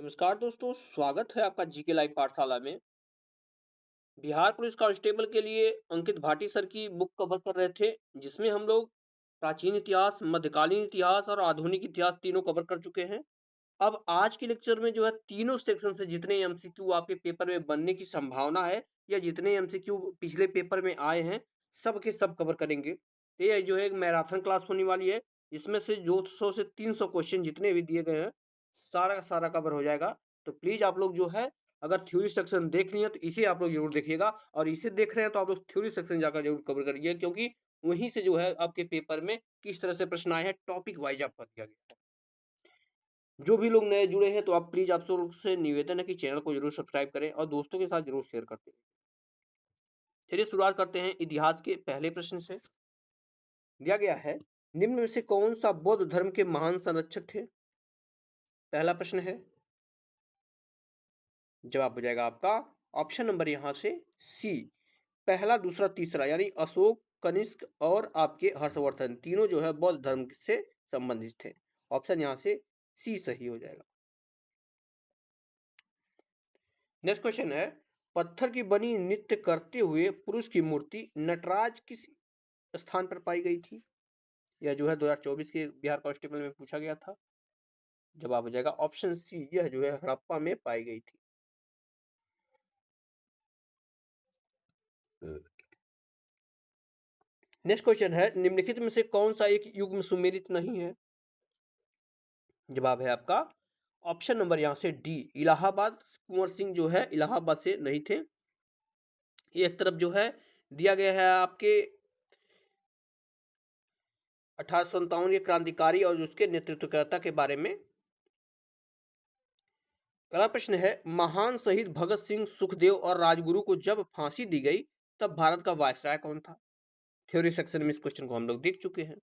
नमस्कार दोस्तों, स्वागत है आपका जीके लाइव पाठशाला में। बिहार पुलिस कांस्टेबल के लिए अंकित भाटी सर की बुक कवर कर रहे थे, जिसमें हम लोग प्राचीन इतिहास, मध्यकालीन इतिहास और आधुनिक इतिहास तीनों कवर कर चुके हैं। अब आज के लेक्चर में जो है तीनों सेक्शन से जितने एमसीक्यू आपके पेपर में बनने की संभावना है या जितने एमसीक्यू पिछले पेपर में आए हैं, सब के सब कवर करेंगे। तो ये जो है एक मैराथन क्लास होने वाली है, इसमें से 200 से 300 क्वेश्चन जितने भी दिए गए हैं, सारा का सारा कवर हो जाएगा। तो प्लीज़ आप लोग जो है अगर थ्योरी सेक्शन देख लिए हैं, तो इसे आप लोग ज़रूर देखिएगा और इसे देख रहे हैं तो आप लोग थ्योरी सेक्शन जाकर ज़रूर कवर करिए, क्योंकि वहीं से जो है आपके पेपर में किस तरह से प्रश्न आए हैं, टॉपिक वाइज़ आपका दिया गया है। जो भी लोग नए जुड़े हैं तो आप प्लीज़ आप सब लोग से निवेदन है कि चैनल को ज़रूर सब्सक्राइब करें और दोस्तों के साथ ज़रूर शेयर करते रहें। चलिए शुरुआत करते हैं इतिहास के पहले प्रश्न से। दिया गया है, निम्न में से कौन सा बौद्ध धर्म के महान संरक्षक थे? पहला प्रश्न है, जवाब हो जाएगा आपका ऑप्शन नंबर यहाँ से सी, पहला, दूसरा, तीसरा, यानी अशोक, कनिष्क और आपके हर्षवर्धन तीनों जो है बौद्ध धर्म से संबंधित थे। ऑप्शन यहाँ से सी सही हो जाएगा। नेक्स्ट क्वेश्चन है, पत्थर की बनी नृत्य करते हुए पुरुष की मूर्ति नटराज किस स्थान पर पाई गई थी? यह जो है 2024 के बिहार कांस्टेबल में पूछा गया था। जवाब हो जाएगा ऑप्शन सी, यह जो है हड़प्पा में पाई गई थी। नेक्स्ट क्वेश्चन है, निम्नलिखित में से कौन सा एक युग में सुमेलित नहीं है? जवाब है आपका ऑप्शन नंबर यहाँ से डी, इलाहाबाद। कुंवर सिंह जो है इलाहाबाद से नहीं थे। एक तरफ जो है दिया गया है आपके 1857 के क्रांतिकारी और उसके नेतृत्वकर्ता के बारे में। अगला प्रश्न है, महान शहीद भगत सिंह, सुखदेव और राजगुरु को जब फांसी दी गई तब भारत का वायसराय कौन था? थ्योरी सेक्शन में इस क्वेश्चन को हम लोग देख चुके हैं।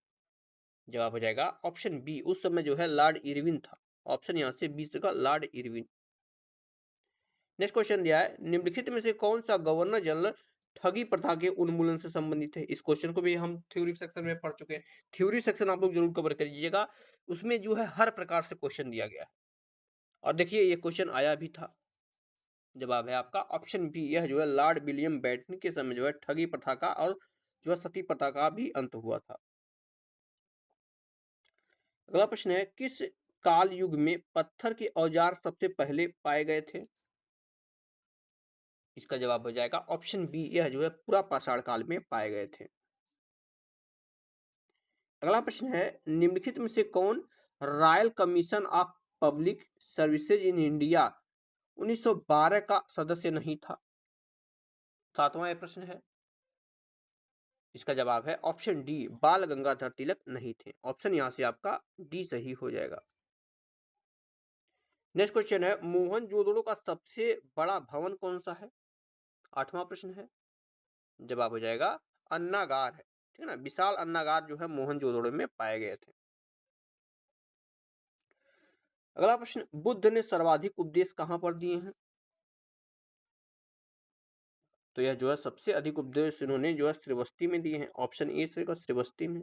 जवाब हो जाएगा ऑप्शन बी, उस समय जो है लॉर्ड इरविन था। ऑप्शन यहाँ से बी का लॉर्ड इरविन। नेक्स्ट क्वेश्चन दिया है, निम्नलिखित में से कौन सा गवर्नर जनरल ठगी प्रथा के उन्मूलन से संबंधित है? इस क्वेश्चन को भी हम थ्योरी सेक्शन में पढ़ चुके हैं। थ्योरी सेक्शन आप लोग जरूर कवर करिएगा, उसमें जो है हर प्रकार से क्वेश्चन दिया गया है। और देखिए ये क्वेश्चन आया भी था। जवाब है आपका ऑप्शन बी, यह जो है लॉर्ड विलियम बेंटन के समय जो है ठगी प्रथा का और जो है सती प्रथा का भी अंत हुआ था। अगला प्रश्न है, किस काल युग में पत्थर के औजार सबसे पहले पाए गए थे? इसका जवाब हो जाएगा ऑप्शन बी, यह जो है पूरा पाषाण काल में पाए गए थे। अगला प्रश्न है, निम्नलिखित में से कौन royal commission of public services in India 1912 का सदस्य नहीं था? सातवां प्रश्न है, इसका जवाब है ऑप्शन डी, बाल गंगाधर तिलक नहीं थे। ऑप्शन यहां से आपका डी सही हो जाएगा। नेक्स्ट क्वेश्चन है, मोहनजोदड़ो का सबसे बड़ा भवन कौन सा है? आठवां प्रश्न है। जवाब हो जाएगा अन्नागार है, ठीक है ना, विशाल अन्नागार जो है मोहनजोदड़ो में पाए गए थे। अगला प्रश्न, बुद्ध ने सर्वाधिक उपदेश कहां पर दिए हैं? तो यह जो है सबसे अधिक उपदेश इन्होंने जो है श्रीवस्ती में दिए हैं। ऑप्शन ए से श्रीवस्ती में।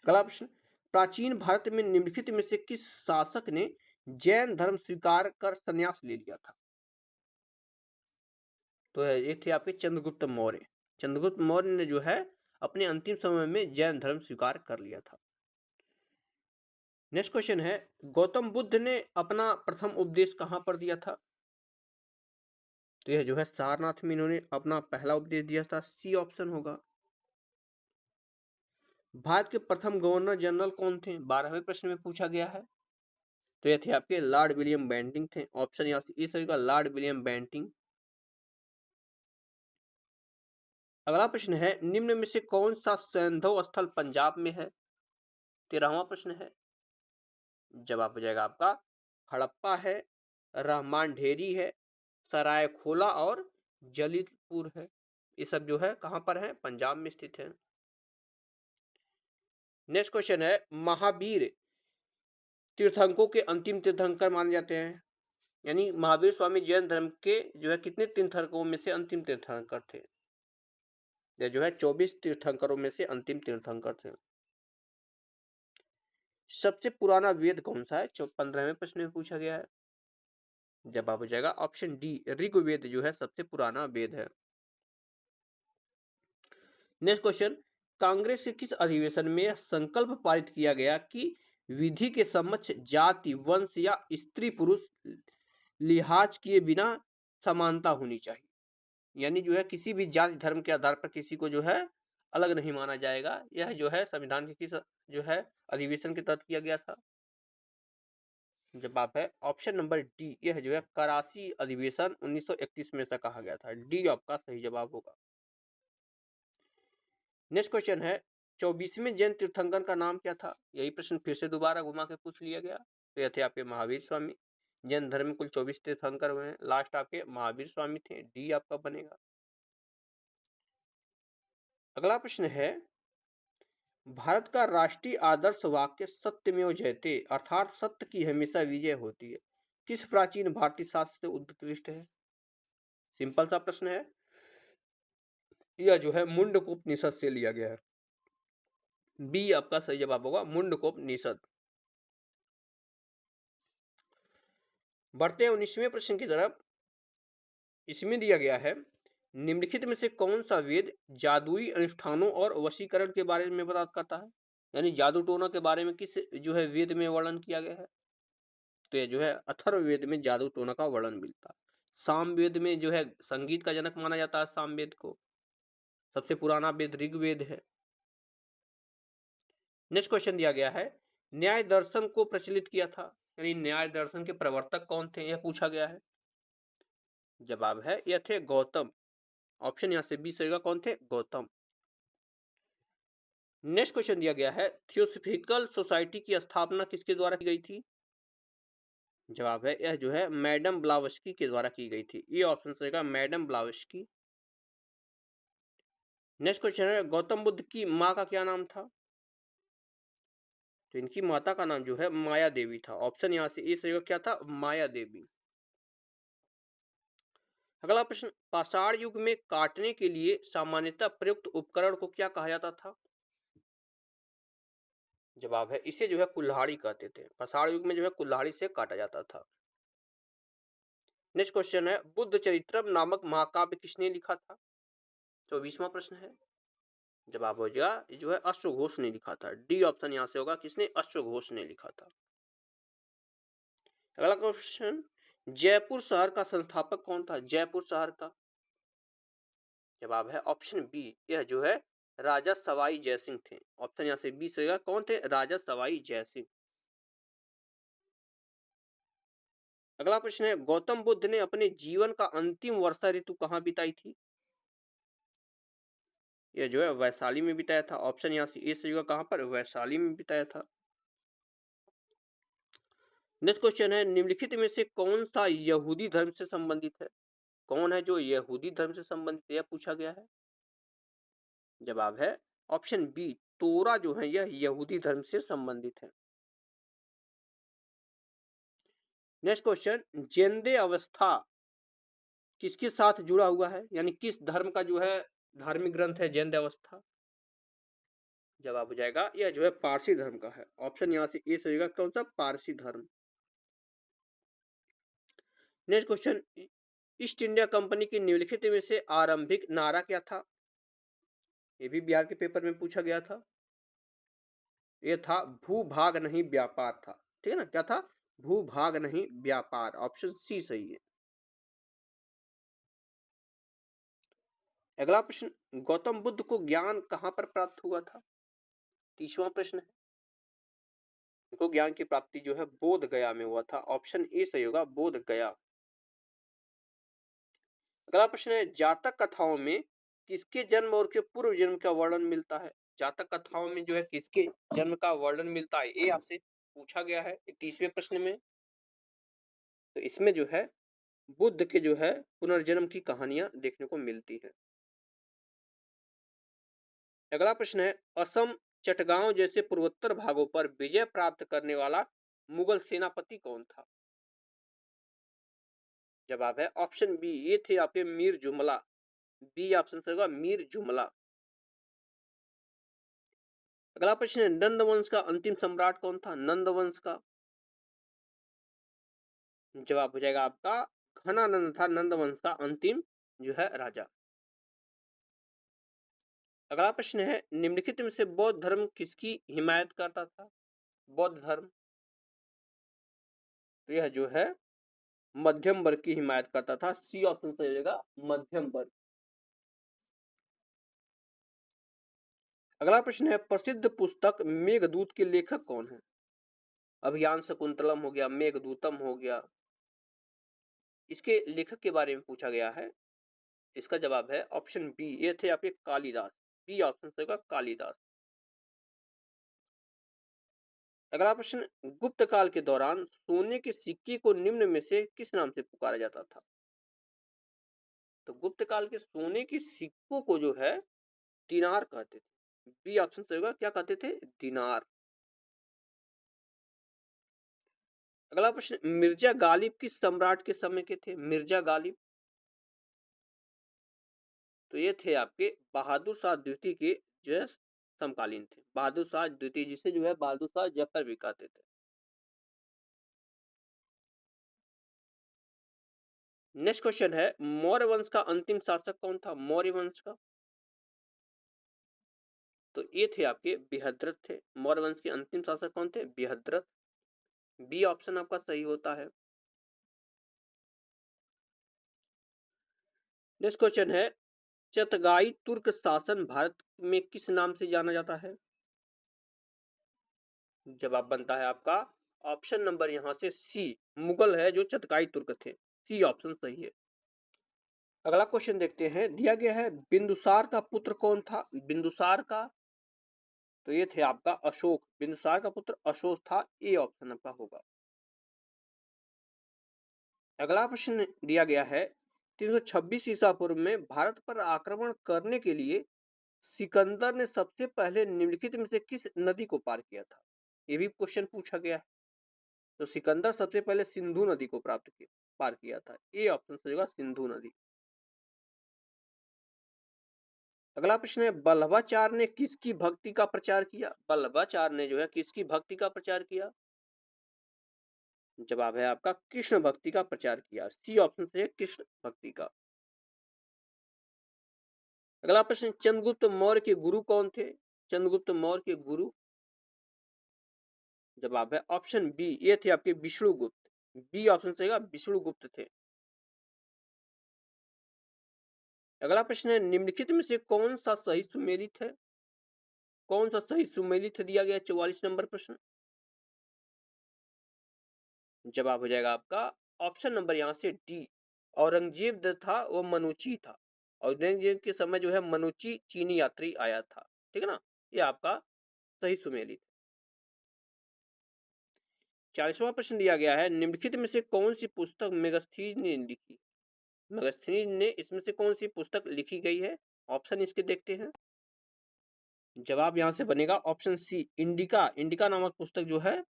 अगला प्रश्न, प्राचीन भारत में निम्नलिखित में से किस शासक ने जैन धर्म स्वीकार कर संन्यास ले लिया था? तो ये थे आपके चंद्रगुप्त मौर्य। चंद्रगुप्त मौर्य ने जो है अपने अंतिम समय में जैन धर्म स्वीकार कर लिया था। नेक्स्ट क्वेश्चन है, गौतम बुद्ध ने अपना प्रथम उपदेश कहां पर दिया था? तो यह जो है सारनाथ में इन्होंने अपना पहला उपदेश दिया था। सी ऑप्शन होगा। भारत के प्रथम गवर्नर जनरल कौन थे? 12वें प्रश्न में पूछा गया है। तो ये थे आपके लॉर्ड विलियम बेंटिंग थे। ऑप्शन यहाँ से ए सही का लॉर्ड विलियम बेंटिंग। अगला प्रश्न है, निम्न में से कौन सा सैंधव स्थल पंजाब में है? 13वां प्रश्न है। जवाब हो जाएगा आपका हड़प्पा है, रहमान ढेरी है, सरायखोला और जलीलपुर है। ये सब जो है कहां पर है? पंजाब में स्थित है। नेक्स्ट क्वेश्चन है, महावीर तीर्थंकों के अंतिम तीर्थंकर माने जाते हैं, यानी महावीर स्वामी जैन धर्म के जो है कितने तीर्थंकरों में से अंतिम तीर्थंकर थे? यह जो है 24 तीर्थंकरों में से अंतिम तीर्थंकर थे। सबसे पुराना वेद कौन सा है? 15वें प्रश्न में पूछा गया है। जवाब हो जाएगा ऑप्शन डी, ऋग्वेद जो है सबसे पुराना वेद है। नेक्स्ट क्वेश्चन, कांग्रेस के किस अधिवेशन में संकल्प पारित किया गया कि विधि के समक्ष जाति, वंश या स्त्री पुरुष लिहाज किए बिना समानता होनी चाहिए। यानी जो है किसी भी जाति धर्म के आधार पर किसी को जो है अलग नहीं माना जाएगा। यह जो है संविधान के किस जो है अधिवेशन के तहत किया गया था? जवाब है ऑप्शन नंबर डी, यह जो है कराची अधिवेशन 1931 में ऐसा कहा गया था। डी आपका सही जवाब होगा। नेक्स्ट क्वेश्चन है, 24वें जैन तीर्थंकर का नाम क्या था? यही प्रश्न फिर से दोबारा घुमा के पूछ लिया गया। तो यह थे आपके महावीर स्वामी। जैन धर्म में कुल 24 तीर्थंकर हुए हैं, लास्ट आपके महावीर स्वामी थे। डी आपका बनेगा। अगला प्रश्न है, भारत का राष्ट्रीय आदर्श वाक्य सत्यमेव जयते अर्थात सत्य की हमेशा विजय होती है किस प्राचीन भारतीय शास्त्र से उत्कृष्ट है? सिंपल सा प्रश्न है। यह जो है मुंडकोपनिषद से लिया गया है। बी आपका सही जवाब होगा, मुंडकोपनिषद। बढ़ते हैं 19वें प्रश्न की तरफ। इसमें दिया गया है, निम्नलिखित में से कौन सा वेद जादुई अनुष्ठानों और वशीकरण के बारे में बात करता है? यानी जादू टोना के बारे में किस जो है वेद में वर्णन किया गया है? तो ये जो है अथर्ववेद में जादू टोना का वर्णन मिलता है। सामवेद में जो है संगीत का जनक माना जाता है सामवेद को। सबसे पुराना वेद ऋग्वेद है। नेक्स्ट क्वेश्चन दिया गया है, न्याय दर्शन को प्रचलित किया था, यानी न्याय दर्शन के प्रवर्तक कौन थे, यह पूछा गया है। जवाब है यह थे गौतम। ऑप्शन यहां से बी सही होगा, कौन थे? गौतम। नेक्स्ट क्वेश्चन दिया गया है, थियोसॉफिकल सोसाइटी की स्थापना किसके द्वारा की गई थी? जवाब है यह जो है मैडम ब्लावस्की के द्वारा की गई थी। ये ऑप्शन सही होगा, मैडम ब्लावस्की। नेक्स्ट क्वेश्चन है, गौतम बुद्ध की माँ का क्या नाम था? तो इनकी माता का नाम जो है माया देवी था। ऑप्शन यहां से ए सही होगा, क्या था? माया देवी। अगला प्रश्न, पाषाण युग में काटने के लिए सामान्यतः प्रयुक्त उपकरण को क्या कहा जाता था? जवाब है इसे जो है कुल्हाड़ी कहते थे। पाषाण युग में जो है कुल्हाड़ी से काटा जाता था। नेक्स्ट क्वेश्चन है, बुद्ध चरित्रम नामक महाकाव्य किसने लिखा था? 24वां प्रश्न है। जवाब हो जाएगा ये जो है अश्वघोष ने लिखा था। डी ऑप्शन यहां से होगा, किसने? अश्वघोष ने लिखा था। अगला क्वेश्चन, जयपुर शहर का संस्थापक कौन था? जयपुर शहर का। जवाब है ऑप्शन बी, यह जो है राजा सवाई जयसिंह थे। ऑप्शन यहां से बी सही होगा, कौन थे? राजा सवाई जयसिंह। अगला प्रश्न है, गौतम बुद्ध ने अपने जीवन का अंतिम वर्षा ऋतु कहां बिताई थी? यह जो है वैशाली में बिताया था। ऑप्शन यहां से ए सही होगा, कहां पर? वैशाली में बिताया था। नेक्स्ट क्वेश्चन है, निम्नलिखित में से कौन सा यहूदी धर्म से संबंधित है? कौन है जो यहूदी धर्म से संबंधित यह पूछा गया है? जवाब है ऑप्शन बी, तोरा जो है यह यहूदी धर्म से संबंधित है। नेक्स्ट क्वेश्चन, जेंदे अवस्था किसके साथ जुड़ा हुआ है? यानी किस धर्म का जो है धार्मिक ग्रंथ है जेंदे अवस्था? जवाब हो जाएगा यह जो है पारसी धर्म का है। ऑप्शन यहां से ए सही होगा, कौन सा? पारसी धर्म। Next question, east India company की निम्नलिखित में से आरंभिक नारा क्या था? ये भी बिहार के पेपर में पूछा गया था। ये था भूभाग नहीं व्यापार था। ठीक है ना, क्या था? भूभाग नहीं व्यापार। ऑप्शन सी सही है। अगला प्रश्न, गौतम बुद्ध को ज्ञान कहां पर प्राप्त हुआ था? 30वां प्रश्न है। देखो ज्ञान की प्राप्ति जो है बोध गया में हुआ था। ऑप्शन ए सही होगा, बोध गया। अगला प्रश्न है, जातक कथाओं में किसके जन्म और के पूर्व जन्म का वर्णन मिलता है? जातक कथाओं में जो है किसके जन्म का वर्णन मिलता है, ये आपसे पूछा गया है 30वें प्रश्न में। तो इसमें जो है बुद्ध के जो है पुनर्जन्म की कहानियां देखने को मिलती है। अगला प्रश्न है, असम, चटगांव जैसे पूर्वोत्तर भागों पर विजय प्राप्त करने वाला मुगल सेनापति कौन था? जवाब है ऑप्शन बी, ये थे आपके मीर जुमला। बी ऑप्शन से होगा मीर जुमला। अगला प्रश्न है, नंद वंश का अंतिम सम्राट कौन था? नंद वंश का जवाब हो जाएगा आपका घनानंद था नंद वंश का अंतिम जो है राजा। अगला प्रश्न है, निम्नलिखित में से बौद्ध धर्म किसकी हिमायत करता था? बौद्ध धर्म तो यह जो है मध्यम वर्ग की हिमायत करता था। सी ऑप्शन सही रहेगा, मध्यम वर्ग। अगला प्रश्न है, प्रसिद्ध पुस्तक मेघदूत के लेखक कौन है? अभियान शकुंतलम हो गया, मेघदूतम हो गया, इसके लेखक के बारे में पूछा गया है। इसका जवाब है ऑप्शन बी, ये थे आपके कालिदास। बी ऑप्शन सही होगा, कालिदास। अगला प्रश्न, गुप्त काल के दौरान सोने के सिक्के को निम्न में से किस नाम से पुकारा जाता था? तो गुप्त काल के सोने के सिक्कों को जो है दिनार कहते थे। बी ऑप्शन सही होगा, क्या कहते थे? दिनार। अगला प्रश्न, मिर्जा गालिब किस सम्राट के समय के थे? मिर्जा गालिब तो ये थे आपके बहादुर शाह द्वितीय के जो है समकालीन थे। बहादुर शाह द्वितीय, जिसे जो है बहादुर शाह जफर भी कहते थे। नेक्स्ट क्वेश्चन है, मौर्य वंश का अंतिम शासक कौन था? मौर्य वंश का तो ये थे आपके बृहद्रथ थे। मौर्य वंश के अंतिम शासक कौन थे? बृहद्रथ। बी ऑप्शन आपका सही होता है। नेक्स्ट क्वेश्चन है, चतगाई तुर्क शासन भारत में किस नाम से जाना जाता है? जवाब बनता है आपका ऑप्शन नंबर यहां से सी, मुगल है जो चतकाई तुर्क थे। सी ऑप्शन सही है। अगला क्वेश्चन देखते हैं, दिया गया है बिंदुसार का पुत्र कौन था? बिंदुसार का तो ये थे आपका अशोक। बिंदुसार का पुत्र अशोक था। ए ऑप्शन आपका होगा। अगला प्रश्न दिया गया है, 326 ईसा पूर्व में भारत पर आक्रमण करने के लिए सिकंदर ने सबसे पहले निम्नलिखित में से किस नदी को पार किया था? ये भी क्वेश्चन पूछा गया है। तो सिकंदर सबसे पहले सिंधु नदी को पार किया था। ए ऑप्शन सही होगा, सिंधु नदी। अगला प्रश्न है, बल्लभाचार्य ने किसकी भक्ति का प्रचार किया? बल्लभाचार्य ने जो है किसकी भक्ति का प्रचार किया? जवाब है आपका कृष्ण भक्ति का प्रचार किया। सी ऑप्शन से है कृष्ण भक्ति का। अगला प्रश्न, चंद्रगुप्त मौर्य के गुरु कौन थे? चंद्रगुप्त मौर्य के गुरु जवाब है ऑप्शन बी, ये थे आपके विष्णुगुप्त। बी ऑप्शन सही होगा, विष्णुगुप्त थे। अगला प्रश्न है, निम्नलिखित में से कौन सा सही सुमेलित है? कौन सा सही सुमेलित दिया गया? 44 नंबर प्रश्न। जवाब हो जाएगा आपका ऑप्शन नंबर यहां से डी, औरंगजेब जो था वो मनुची था। औरंगजेब के समय जो है मनुची चीनी यात्री आया था। ठीक है ना, ये आपका सही सुमेलित। 40वां प्रश्न दिया गया है, निम्नलिखित में से कौन सी पुस्तक मेगस्थनीज ने लिखी? मेगस्थनीज ने इसमें से कौन सी पुस्तक लिखी गई है? ऑप्शन इसके देखते हैं। जवाब यहां से बनेगा ऑप्शन सी, इंडिका। इंडिका नामक पुस्तक जो है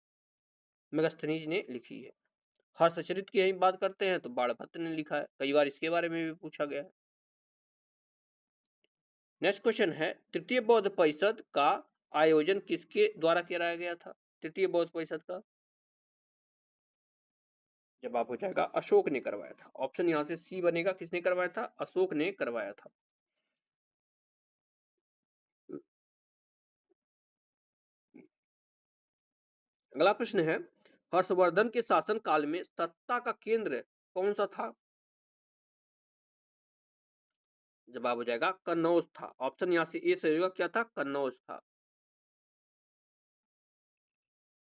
मेगस्थनीज ने लिखी है। हर्षचरित की यही बात करते हैं तो बाणभट्ट ने लिखा है। कई बार इसके बारे में भी पूछा गया है। नेक्स्ट क्वेश्चन है, तृतीय बौद्ध परिषद का आयोजन किसके द्वारा कराया गया था? तृतीय बौद्ध परिषद का जवाब हो जाएगा अशोक ने करवाया था। ऑप्शन यहां से सी बनेगा, किसने करवाया था? अशोक ने करवाया था। अगला प्रश्न है, हर्षवर्धन के शासन काल में सत्ता का केंद्र कौन सा था? जवाब हो जाएगा कन्नौज था। ऑप्शन यहां से ए सही होगा, क्या था? कन्नौज था।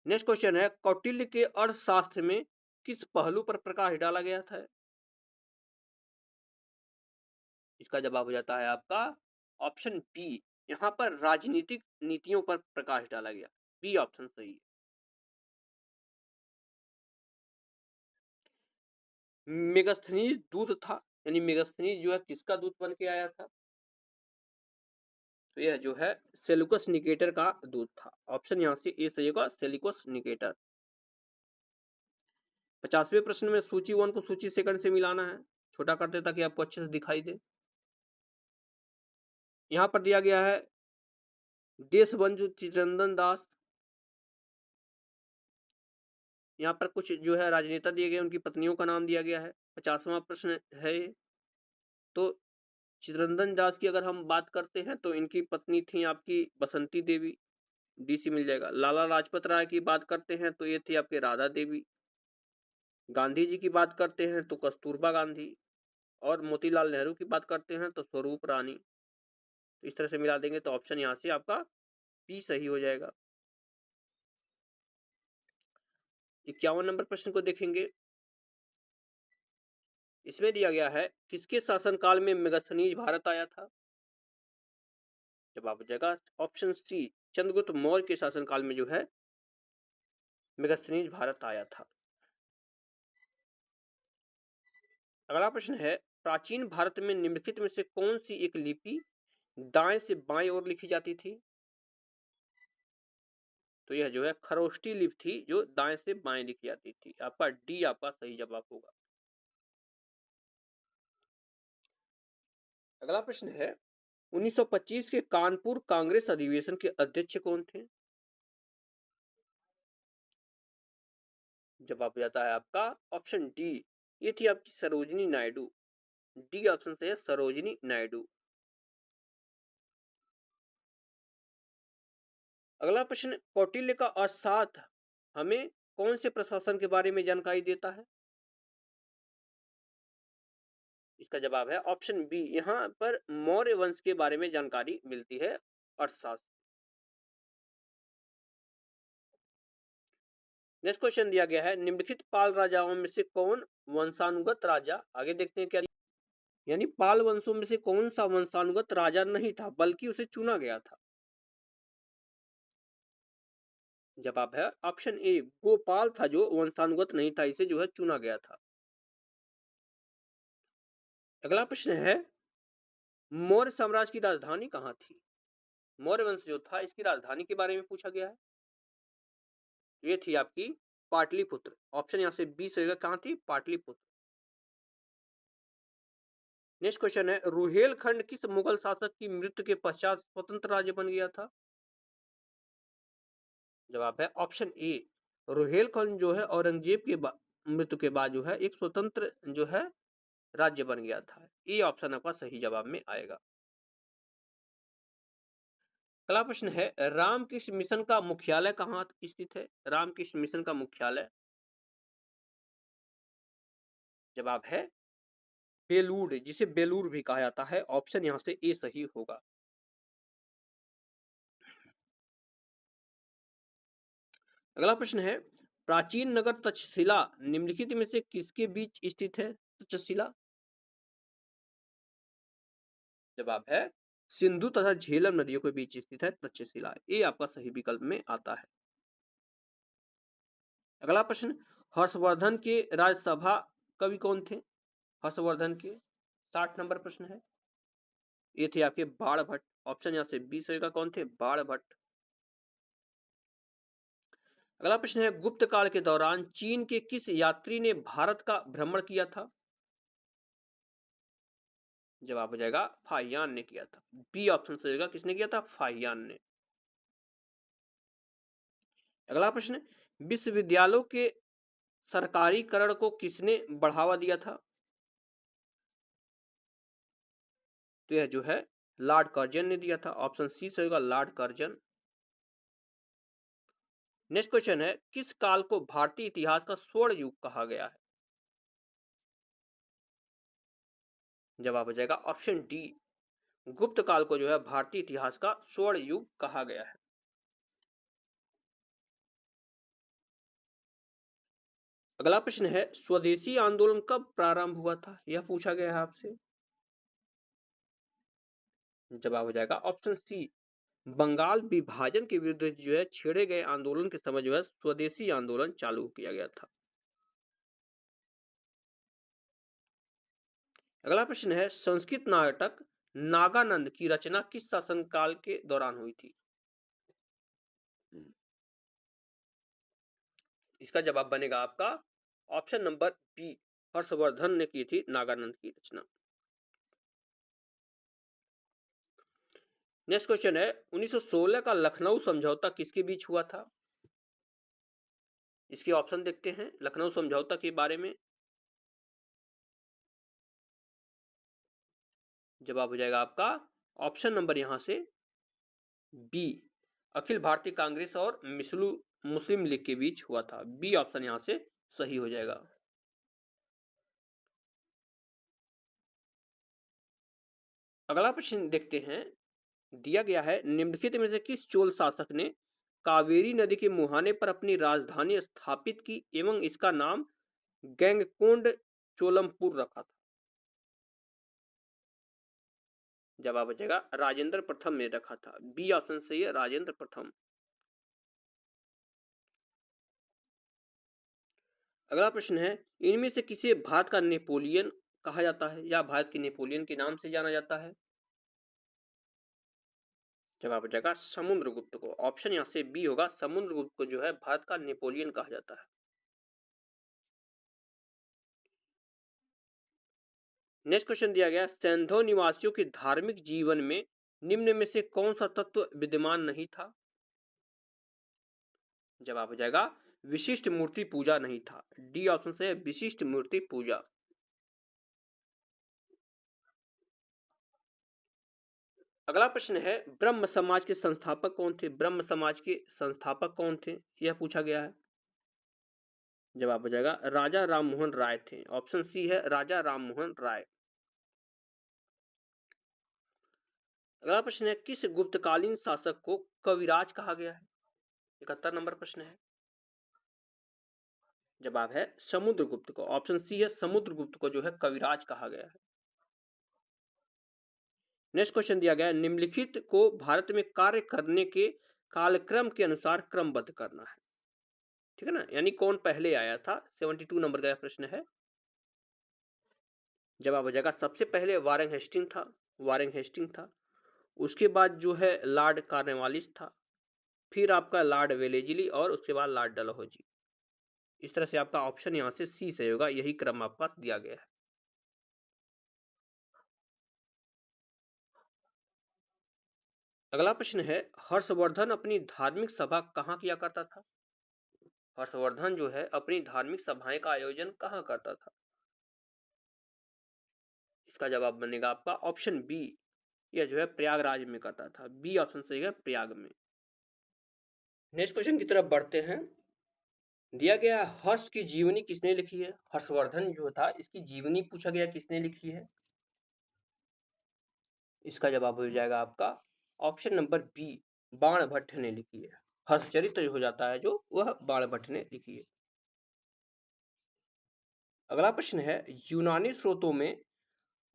नेक्स्ट क्वेश्चन है, कौटिल्य के अर्थशास्त्र में किस पहलू पर प्रकाश डाला गया था? इसका जवाब हो जाता है आपका ऑप्शन बी, यहां पर राजनीतिक नीतियों पर प्रकाश डाला गया। बी ऑप्शन सही है। मेगास्थनीज दूत था, यानी मेगास्थनीज जो है किसका दूत बन के आया था? तो यह जो है सेल्यूकस निकेटर का दूत था। ऑप्शन यहां से ए सही होगा, सेल्यूकस निकेटर। 50वें प्रश्न में सूची 1 को सूची सेकंड से मिलाना है। छोटा करते ताकि आपको अच्छे से दिखाई दे। यहां पर दिया गया है देशबंधु चित्तरंजन दास। यहाँ पर कुछ जो है राजनेता दिए गए, उनकी पत्नियों का नाम दिया गया है। 50वां प्रश्न है ये। तो चित्तरंजन दास की अगर हम बात करते हैं तो इनकी पत्नी थी आपकी बसंती देवी, डी सी मिल जाएगा। लाला लाजपत राय की बात करते हैं तो ये थी आपके राधा देवी। गांधी जी की बात करते हैं तो कस्तूरबा गांधी। और मोतीलाल नेहरू की बात करते हैं तो स्वरूप रानी। तो इस तरह से मिला देंगे तो ऑप्शन यहाँ से आपका बी सही हो जाएगा। 51 नंबर प्रश्न को देखेंगे। इसमें दिया गया है किसके शासनकाल में मेगास्थनीज भारत आया था। जवाब हो जाएगा ऑप्शन सी, चंद्रगुप्त मौर्य के शासनकाल में जो है मेगास्थनीज भारत आया था। अगला प्रश्न है, प्राचीन भारत में निम्नलिखित में से कौन सी एक लिपि दाएं से बाएं ओर लिखी जाती थी। तो यह जो है खरोष्टी लिपि थी जो दाएं से बाएं लिखी जाती थी। आपका डी आपका सही जवाब होगा। अगला प्रश्न है, 1925 के कानपुर कांग्रेस अधिवेशन के अध्यक्ष कौन थे। जवाब जाता है आपका ऑप्शन डी, ये थी आपकी सरोजिनी नायडू। डी ऑप्शन से है सरोजिनी नायडू। अगला प्रश्न, कौटिल्य का अर्थशास्त्र हमें कौन से प्रशासन के बारे में जानकारी देता है। इसका जवाब है ऑप्शन बी, यहां पर मौर्य वंश के बारे में जानकारी मिलती है अर्थशास्त्र। नेक्स्ट क्वेश्चन दिया गया है, निम्नलिखित पाल राजाओं में से कौन वंशानुगत राजा, आगे देखते हैं क्या, यानी पाल वंशों में से कौन सा वंशानुगत राजा नहीं था बल्कि उसे चुना गया था। जवाब है ऑप्शन ए, गोपाल था जो वंशानुगत नहीं था, इसे जो है चुना गया था। अगला प्रश्न है, मौर्य साम्राज्य की राजधानी कहां थी। मौर्य वंश जो था इसकी राजधानी के बारे में पूछा गया है। ये थी आपकी पाटलिपुत्र। ऑप्शन यहां से बी सही, कहां थी, पाटलिपुत्र। नेक्स्ट क्वेश्चन है, रुहेलखंड किस मुगल शासक की मृत्यु के पश्चात स्वतंत्र राज्य बन गया था। जवाब है ऑप्शन ए, रुहेलखंड जो है औरंगजेब की मृत्यु के बाद जो है एक स्वतंत्र जो है राज्य बन गया था। ये ऑप्शन आपका सही जवाब में आएगा। अगला प्रश्न है, रामकृष्ण मिशन का मुख्यालय कहाँ स्थित है। रामकृष्ण मिशन का मुख्यालय, जवाब है बेलूर, जिसे बेलूर भी कहा जाता है। ऑप्शन यहां से ए सही होगा। अगला प्रश्न है, प्राचीन नगर तक्षशिला निम्नलिखित में से किसके बीच स्थित है। तक्षशिला, जवाब है सिंधु तथा झेलम नदियों के बीच स्थित है तक्षशिला। ये आपका सही विकल्प में आता है। अगला प्रश्न, हर्षवर्धन के राज्यसभा कवि कौन थे। हर्षवर्धन के 60 नंबर प्रश्न है। ये थे आपके बाण भट्ट। ऑप्शन यहां से बी सही का, कौन थे, बाण भट्ट। अगला प्रश्न है, गुप्त काल के दौरान चीन के किस यात्री ने भारत का भ्रमण किया था। जवाब हो जाएगा फाहियान ने किया था। बी ऑप्शन सही होगा, किसने किया था, फाहियान ने। अगला प्रश्न, विश्वविद्यालयों के सरकारीकरण को किसने बढ़ावा दिया था। तो यह जो है लॉर्ड कर्जन ने दिया था। ऑप्शन सी सही होगा, लॉर्ड कर्जन। नेक्स्ट क्वेश्चन है, किस काल को भारतीय इतिहास का स्वर्ण युग कहा गया है। जवाब हो जाएगा ऑप्शन डी, गुप्त काल को जो है भारतीय इतिहास का स्वर्ण युग कहा गया है। अगला प्रश्न है, स्वदेशी आंदोलन कब प्रारंभ हुआ था, यह पूछा गया है आपसे। जवाब हो जाएगा ऑप्शन सी, बंगाल विभाजन के विरुद्ध जो है छेड़े गए आंदोलन के समय जो है स्वदेशी आंदोलन चालू किया गया था। अगला प्रश्न है, संस्कृत नाटक नागानंद की रचना किस शासनकाल के दौरान हुई थी। इसका जवाब बनेगा आपका ऑप्शन नंबर बी, हर्षवर्धन ने की थी नागानंद की रचना। नेक्स्ट क्वेश्चन है 1916 का लखनऊ समझौता किसके बीच हुआ था? इसके ऑप्शन देखते हैं लखनऊ समझौता के बारे में। जवाब हो जाएगा आपका ऑप्शन नंबर यहां से बी, अखिल भारतीय कांग्रेस और मुस्लिम लीग के बीच हुआ था। बी ऑप्शन यहां से सही हो जाएगा। अगला प्रश्न देखते हैं, दिया गया है निम्नलिखित में से किस चोल शासक ने कावेरी नदी के मुहाने पर अपनी राजधानी स्थापित की एवं इसका नाम गंगकोंड चोलमपुर रखा था? जवाब हो जाएगा राजेंद्र प्रथम ने रखा था। बी ऑप्शन सही है, राजेंद्र प्रथम। अगला प्रश्न है, इनमें से किसे भारत का नेपोलियन कहा जाता है या भारत के नेपोलियन के नाम से जाना जाता है? जवाब हो जाएगा समुद्रगुप्त को। ऑप्शन यहां से बी होगा, समुद्रगुप्त को जो है भारत का नेपोलियन कहा जाता है। नेक्स्ट क्वेश्चन दिया गया, सैंधव निवासियों के धार्मिक जीवन में निम्न में से कौन सा तत्व विद्यमान नहीं था? जवाब हो जाएगा विशिष्ट मूर्ति पूजा नहीं था। डी ऑप्शन से विशिष्ट मूर्ति पूजा। अगला प्रश्न है, ब्रह्म समाज के संस्थापक कौन थे? ब्रह्म समाज के संस्थापक कौन थे यह पूछा गया है। जवाब हो जाएगा राजा राममोहन राय थे। ऑप्शन सी है राजा राममोहन राय। अगला प्रश्न है, किस गुप्तकालीन शासक को कविराज कहा गया है? 71 नंबर प्रश्न है। जवाब है समुद्रगुप्त को। ऑप्शन सी है समुद्रगुप्त को जो है कविराज कहा गया है। नेक्स्ट क्वेश्चन दिया गया है, निम्नलिखित को भारत में कार्य करने के कालक्रम के अनुसार क्रमबद्ध करना है। ठीक है ना, यानी कौन पहले आया था। 72 नंबर का प्रश्न है। जवाब हो जाएगा सबसे पहले वारेन हेस्टिंग था। वारेन हेस्टिंग था। उसके बाद जो है लॉर्ड कॉर्नवालिस था, फिर आपका लॉर्ड वेलेजली और उसके बाद लॉर्ड डलहौजी। इस तरह से आपका ऑप्शन यहां से सी सही होगा, यही क्रम आपका दिया गया है। अगला प्रश्न है, हर्षवर्धन अपनी धार्मिक सभा कहां किया करता था? हर्षवर्धन जो है अपनी धार्मिक सभाएं का आयोजन कहां करता था? इसका जवाब बनेगा आपका ऑप्शन बी, यह जो है प्रयागराज में करता था। बी ऑप्शन सही है, प्रयाग में। नेक्स्ट क्वेश्चन की तरफ बढ़ते हैं। दिया गया हर्ष की जीवनी किसने लिखी है? हर्षवर्धन जो था इसकी जीवनी पूछा गया किसने लिखी है। इसका जवाब हो जाएगा आपका ऑप्शन नंबर बी, बाण भट्ट ने लिखी है। हर्षचरित्र हो जाता है जो, वह बाण भट्ट ने लिखी है। अगला प्रश्न है, यूनानी स्रोतों में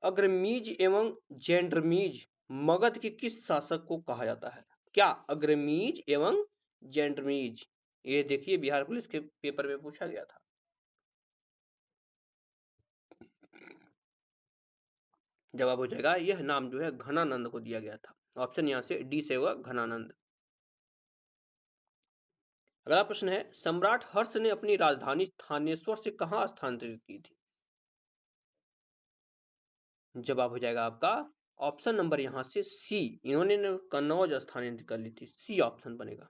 अग्रमीज एवं जेंड्रमीज मगध के किस शासक को कहा जाता है? क्या अग्रमीज एवं जेंड्रमीज, ये देखिए बिहार पुलिस के पेपर में पूछा गया था। जवाब हो जाएगा यह नाम जो है घनानंद को दिया गया था। ऑप्शन यहां से डी से होगा घनानंद। अगला प्रश्न है, सम्राट हर्ष ने अपनी राजधानी थानेश्वर से कहां स्थानांतरित की थी? जवाब हो जाएगा आपका ऑप्शन नंबर यहां से सी, इन्होंने कन्नौज स्थानांतरित कर ली थी। सी ऑप्शन बनेगा।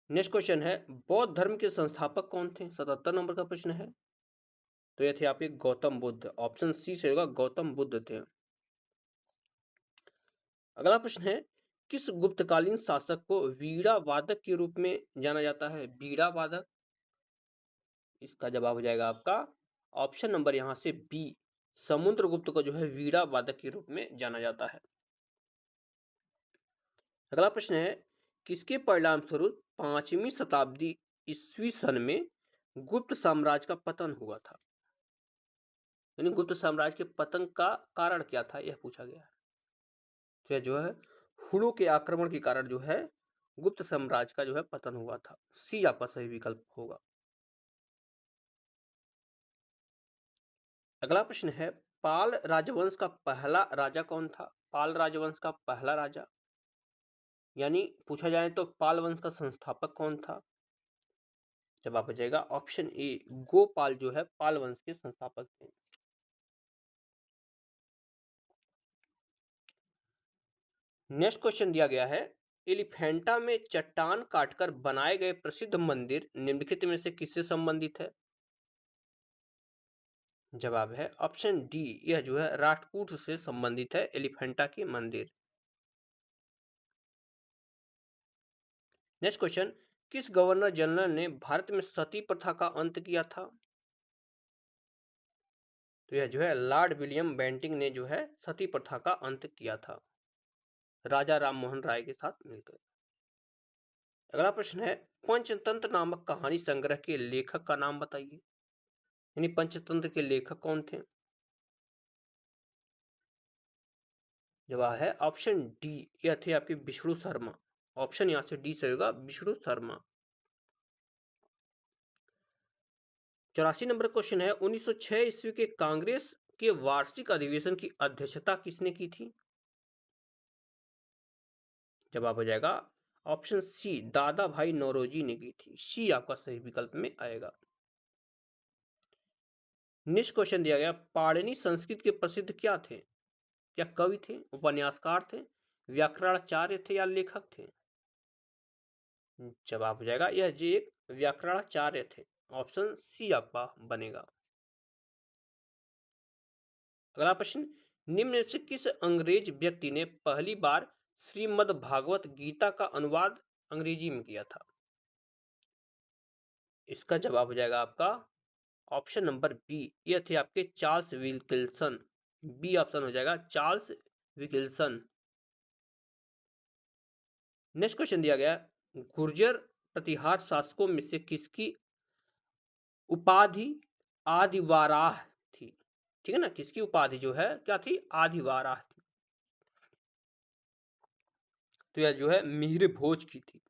नेक्स्ट क्वेश्चन है, बौद्ध धर्म के संस्थापक कौन थे? 77 नंबर का प्रश्न है। तो ये थे आपके गौतम बुद्ध। ऑप्शन सी से होगा गौतम बुद्ध थे। अगला प्रश्न है, किस गुप्तकालीन शासक को वीणा वादक के रूप में जाना जाता है? वीणा वादक। इसका जवाब हो जाएगा आपका ऑप्शन नंबर यहां से बी, समुद्रगुप्त को जो है वीणा वादक के रूप में जाना जाता है। अगला प्रश्न है, किसके परिणाम स्वरूप 5वीं शताब्दी ईस्वी सन में गुप्त साम्राज्य का पतन हुआ था? यानी गुप्त साम्राज्य के पतन का कारण क्या था यह पूछा गया है। तो जो है हुणों के आक्रमण के कारण जो है गुप्त साम्राज्य का जो है पतन हुआ था। सी आपका सही विकल्प होगा। अगला प्रश्न है, पाल राजवंश का पहला राजा कौन था? पाल राजवंश का पहला राजा, यानी पूछा जाए तो पाल वंश का संस्थापक कौन था? जवाब हो जाएगा ऑप्शन ए, गोपाल जो है पाल वंश के संस्थापक थे। नेक्स्ट क्वेश्चन दिया गया है, एलिफेंटा में चट्टान काटकर बनाए गए प्रसिद्ध मंदिर निम्नलिखित में से किससे संबंधित है? जवाब है ऑप्शन डी, यह जो है राष्ट्रकूट से संबंधित है एलिफेंटा के मंदिर। नेक्स्ट क्वेश्चन, किस गवर्नर जनरल ने भारत में सती प्रथा का अंत किया था? तो यह जो है लॉर्ड विलियम बेंटिंक ने जो है सती प्रथा का अंत किया था, राजा राम मोहन राय के साथ मिलकर। अगला प्रश्न है, पंचतंत्र नामक कहानी संग्रह के लेखक का नाम बताइए। यानी पंचतंत्र के लेखक कौन थे? जवाब है ऑप्शन डी, यह थे आपके विष्णु शर्मा। ऑप्शन यहां से डी से होगा, विष्णु शर्मा। 84 नंबर क्वेश्चन है, 1906 ईस्वी के कांग्रेस के वार्षिक अधिवेशन की अध्यक्षता किसने की थी? जवाब हो जाएगा ऑप्शन सी, दादा भाई नौरोजी ने की थी। सी आपका सही विकल्प में आएगा। नेक्स्ट क्वेश्चन दिया गया, पाणिनि संस्कृत के प्रसिद्ध क्या थे? क्या कवि थे, उपन्यासकार थे, व्याकरणाचार्य थे या लेखक थे? जवाब हो जाएगा यह जी एक व्याकरणाचार्य थे। ऑप्शन सी आपका बनेगा। अगला प्रश्न, निम्न में से किस अंग्रेज व्यक्ति ने पहली बार श्रीमद् भागवत गीता का अनुवाद अंग्रेजी में किया था? इसका जवाब हो जाएगा आपका ऑप्शन नंबर बी, यह थे आपके चार्ल्स विल्किंसन। बी ऑप्शन हो जाएगा चार्ल्स विल्किंसन। नेक्स्ट क्वेश्चन दिया गया, गुर्जर प्रतिहार शासकों में से किसकी उपाधि आदिवाराह थी? ठीक है ना, किसकी उपाधि जो है क्या थी? आदिवाराह थी। तो यह जो है मिहिर भोज की थी।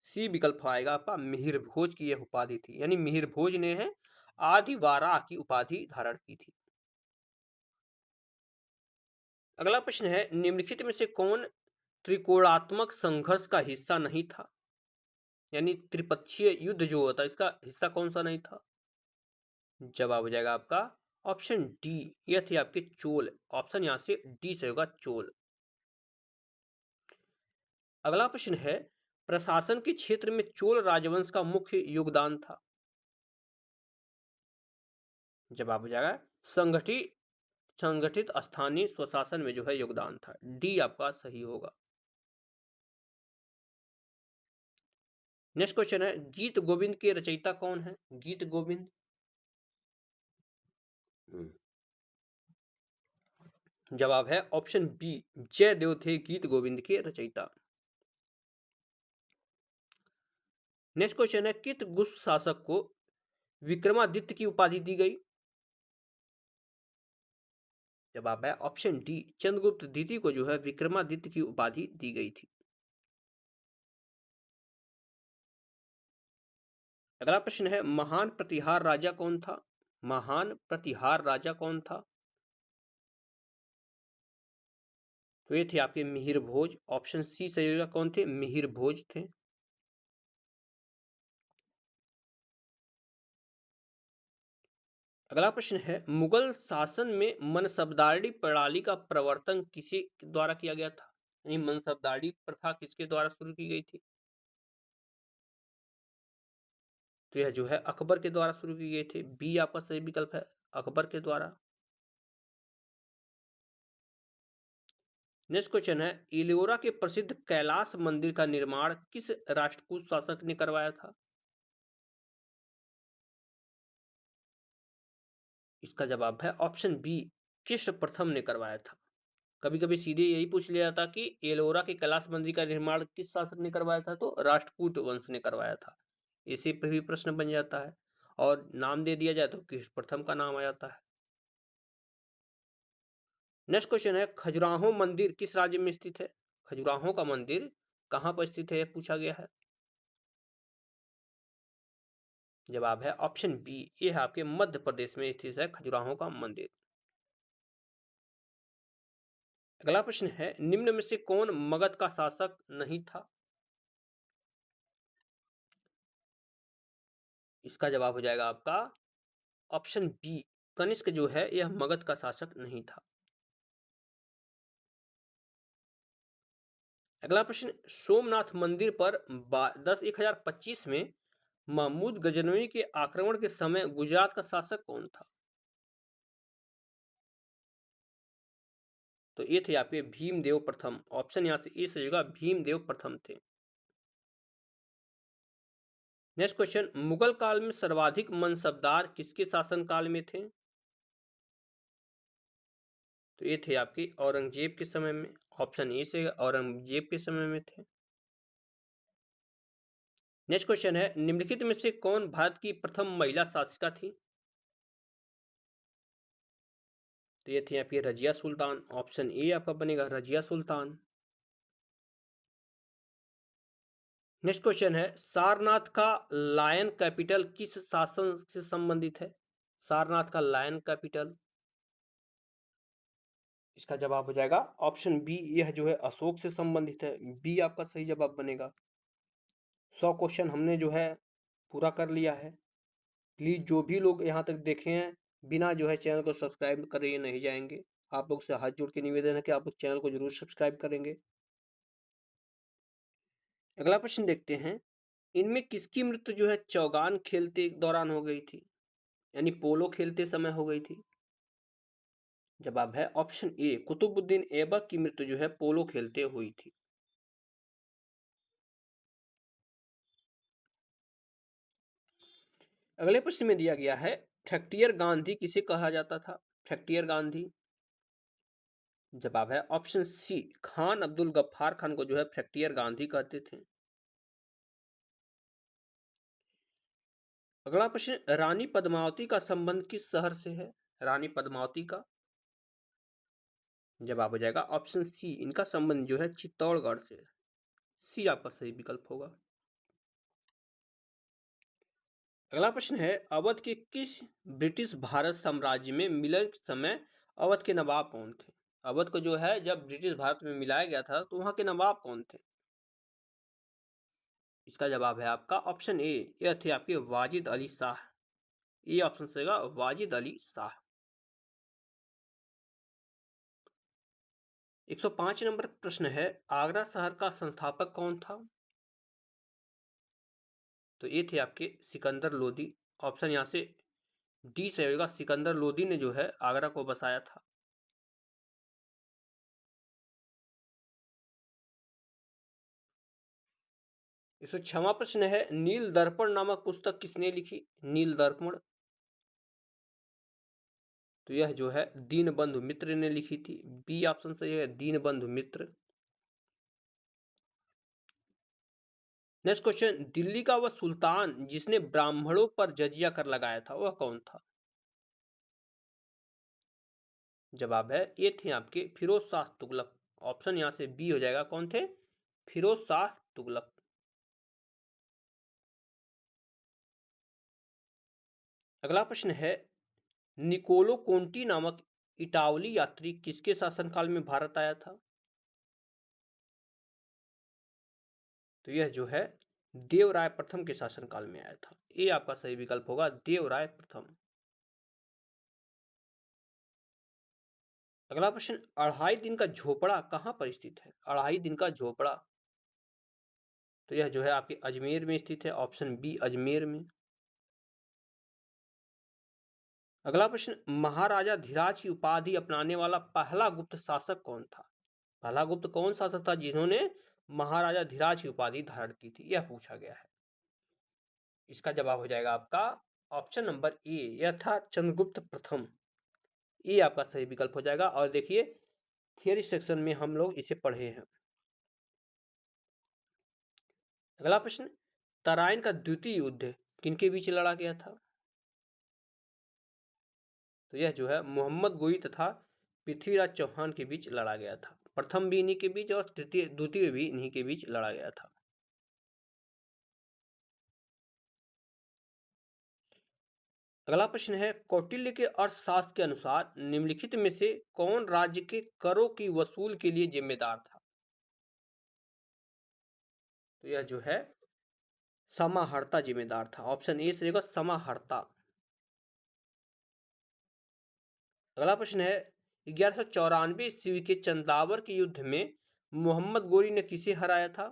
सी विकल्प आएगा आपका, मिहिर भोज की यह उपाधि थी। यानी मिहिर भोज ने है आदिवाराह की उपाधि धारण की थी। अगला प्रश्न है, निम्नलिखित में से कौन त्रिकोणात्मक संघर्ष का हिस्सा नहीं था? यानी त्रिपक्षीय युद्ध जो होता है इसका हिस्सा कौन सा नहीं था? जवाब हो जाएगा आपका ऑप्शन डी, यह थे आपके चोल। ऑप्शन यहां से डी से होगा चोल। अगला प्रश्न है, प्रशासन के क्षेत्र में चोल राजवंश का मुख्य योगदान था? जवाब हो जाएगा संगठित संगठित स्थानीय स्वशासन में जो है योगदान था। डी आपका सही होगा। नेक्स्ट क्वेश्चन है, गीत गोविंद के रचयिता कौन है? गीत गोविंद, जवाब है ऑप्शन बी, जयदेव थे गीत गोविंद के रचयिता। नेक्स्ट क्वेश्चन है, किस गुप्त शासक को विक्रमादित्य की उपाधि दी गई? जवाब है ऑप्शन डी, चंद्रगुप्त द्वितीय को जो है विक्रमादित्य की उपाधि दी गई थी। अगला प्रश्न है, महान प्रतिहार राजा कौन था? महान प्रतिहार राजा कौन था? तो ये थे आपके मिहिर भोज। ऑप्शन सी सही होगा, कौन थे? मिहिर भोज थे। अगला प्रश्न है, मुगल शासन में मनसबदारी प्रणाली का प्रवर्तन किसी द्वारा किया गया था? यानी मनसबदारी प्रथा किसके द्वारा शुरू की गई थी? तो यह जो है अकबर के द्वारा शुरू की गई थी। बी आपका सही विकल्प है, अकबर के द्वारा। नेक्स्ट क्वेश्चन है, इलोरा के प्रसिद्ध कैलाश मंदिर का निर्माण किस राष्ट्रकूट शासक ने करवाया था? इसका जवाब है ऑप्शन बी, कृष्ण प्रथम ने करवाया था। कभी कभी सीधे यही पूछ लिया जाता कि एलोरा के कैलाश मंदिर का निर्माण किस शासक ने करवाया था, तो राष्ट्रकूट वंश ने करवाया था। इसी पर भी प्रश्न बन जाता है, और नाम दे दिया जाए तो कृष्ण प्रथम का नाम आ जाता है। नेक्स्ट क्वेश्चन है, खजुराहो मंदिर किस राज्य में स्थित है? खजुराहो का मंदिर कहां पर स्थित है पूछा गया है। जवाब है ऑप्शन बी, यह आपके मध्य प्रदेश में स्थित है खजुराहो का मंदिर। अगला प्रश्न है, निम्न में से कौन मगध का शासक नहीं था? इसका जवाब हो जाएगा आपका ऑप्शन बी, कनिष्क जो है यह मगध का शासक नहीं था। अगला प्रश्न, सोमनाथ मंदिर पर 10/10/1025 में महमूद गजनवी के आक्रमण के समय गुजरात का शासक कौन था? तो ये थे आपके भीमदेव प्रथम। ऑप्शन यहां से ए सही होगा, भीमदेव प्रथम थे। नेक्स्ट क्वेश्चन, मुगल काल में सर्वाधिक मनसबदार किसके शासनकाल में थे? तो ये थे आपके औरंगजेब के समय में। ऑप्शन ए से औरंगजेब के समय में थे। नेक्स्ट क्वेश्चन है, निम्नलिखित में से कौन भारत की प्रथम महिला शासिका थी? तो ये थी आपकी रजिया सुल्तान। ऑप्शन ए आपका बनेगा रजिया सुल्तान। नेक्स्ट क्वेश्चन है, सारनाथ का लायन कैपिटल किस शासन से संबंधित है? सारनाथ का लायन कैपिटल, इसका जवाब हो जाएगा ऑप्शन बी, यह जो है अशोक से संबंधित है। बी आपका सही जवाब बनेगा। 100 क्वेश्चन हमने जो है पूरा कर लिया है। प्लीज जो भी लोग यहाँ तक देखे हैं बिना जो है चैनल को सब्सक्राइब करे नहीं जाएंगे। आप लोग से हाथ जोड़ के निवेदन है कि आप लोग चैनल को जरूर सब्सक्राइब करेंगे। अगला प्रश्न देखते हैं, इनमें किसकी मृत्यु जो है चौगान खेलते दौरान हो गई थी, यानी पोलो खेलते समय हो गई थी? जवाब है ऑप्शन ए, कुतुबुद्दीन ऐबक की मृत्यु जो है पोलो खेलते हुई थी। अगले प्रश्न में दिया गया है, ठक्टियर गांधी किसे कहा जाता था? ठक्टियर गांधी, जवाब है ऑप्शन सी, खान अब्दुल गफ्फार खान को जो है ठक्टियर गांधी कहते थे। अगला प्रश्न, रानी पद्मावती का संबंध किस शहर से है? रानी पद्मावती का, जवाब हो जाएगा ऑप्शन सी, इनका संबंध जो है चित्तौड़गढ़ से। सी आपका सही विकल्प होगा। अगला प्रश्न है, अवध के किस ब्रिटिश भारत साम्राज्य में मिलन के समय अवध के नवाब कौन थे? अवध को जो है जब ब्रिटिश भारत में मिलाया गया था तो वहां के नवाब कौन थे? इसका जवाब है आपका ऑप्शन ए, यह थे आपके वाजिद अली शाह। ये ऑप्शन से होगा वाजिद अली शाह। 105 नंबर प्रश्न है, आगरा शहर का संस्थापक कौन था? तो ये थे आपके सिकंदर लोदी। ऑप्शन यहां से डी से होगा, सिकंदर लोदी ने जो है आगरा को बसाया था। 106वां प्रश्न है, नील दर्पण नामक पुस्तक किसने लिखी? नील दर्पण, तो यह जो है दीनबंधु मित्र ने लिखी थी। बी ऑप्शन सही है, दीनबंधु मित्र। नेक्स्ट क्वेश्चन, दिल्ली का वह सुल्तान जिसने ब्राह्मणों पर जजिया कर लगाया था वह कौन था? जवाब है ये थे आपके फिरोज शाह तुगलक। ऑप्शन यहां से बी हो जाएगा, कौन थे? फिरोज शाह तुगलक। अगला प्रश्न है, निकोलो कोंटी नामक इटावली यात्री किसके शासनकाल में भारत आया था? तो यह जो है देवराय प्रथम के शासनकाल में आया था। ये आपका सही विकल्प होगा, देवराय प्रथम। अगला प्रश्न, अढ़ाई दिन का झोपड़ा कहां पर स्थित है? अढ़ाई दिन का झोपड़ा, तो यह जो है आपके अजमेर में स्थित है। ऑप्शन बी अजमेर में। अगला प्रश्न, महाराजा धीराज की उपाधि अपनाने वाला पहला गुप्त शासक कौन था? पहला गुप्त कौन शासक था जिन्होंने महाराजा धीराज की उपाधि धारण की थी, यह पूछा गया है। इसका जवाब हो जाएगा आपका ऑप्शन नंबर ए, यह था चंद्रगुप्त प्रथम। ये आपका सही विकल्प हो जाएगा। और देखिए थियरी सेक्शन में हम लोग इसे पढ़े हैं। अगला प्रश्न, तराइन का द्वितीय युद्ध किनके बीच लड़ा गया था? तो यह जो है मोहम्मद गोई तथा पृथ्वीराज चौहान के बीच लड़ा गया था। प्रथम भी इन्हीं के बीच और द्वितीय भी इन्हीं के बीच लड़ा गया था। अगला प्रश्न है, कौटिल्य के अर्थशास्त्र के अनुसार निम्नलिखित में से कौन राज्य के करों की वसूल के लिए जिम्मेदार था? तो यह जो है समाहर्ता जिम्मेदार था। ऑप्शन ए से समाहर्ता। अगला प्रश्न है, 1194 ईस्वी के चंदावर के युद्ध में मोहम्मद गोरी ने किसे हराया था?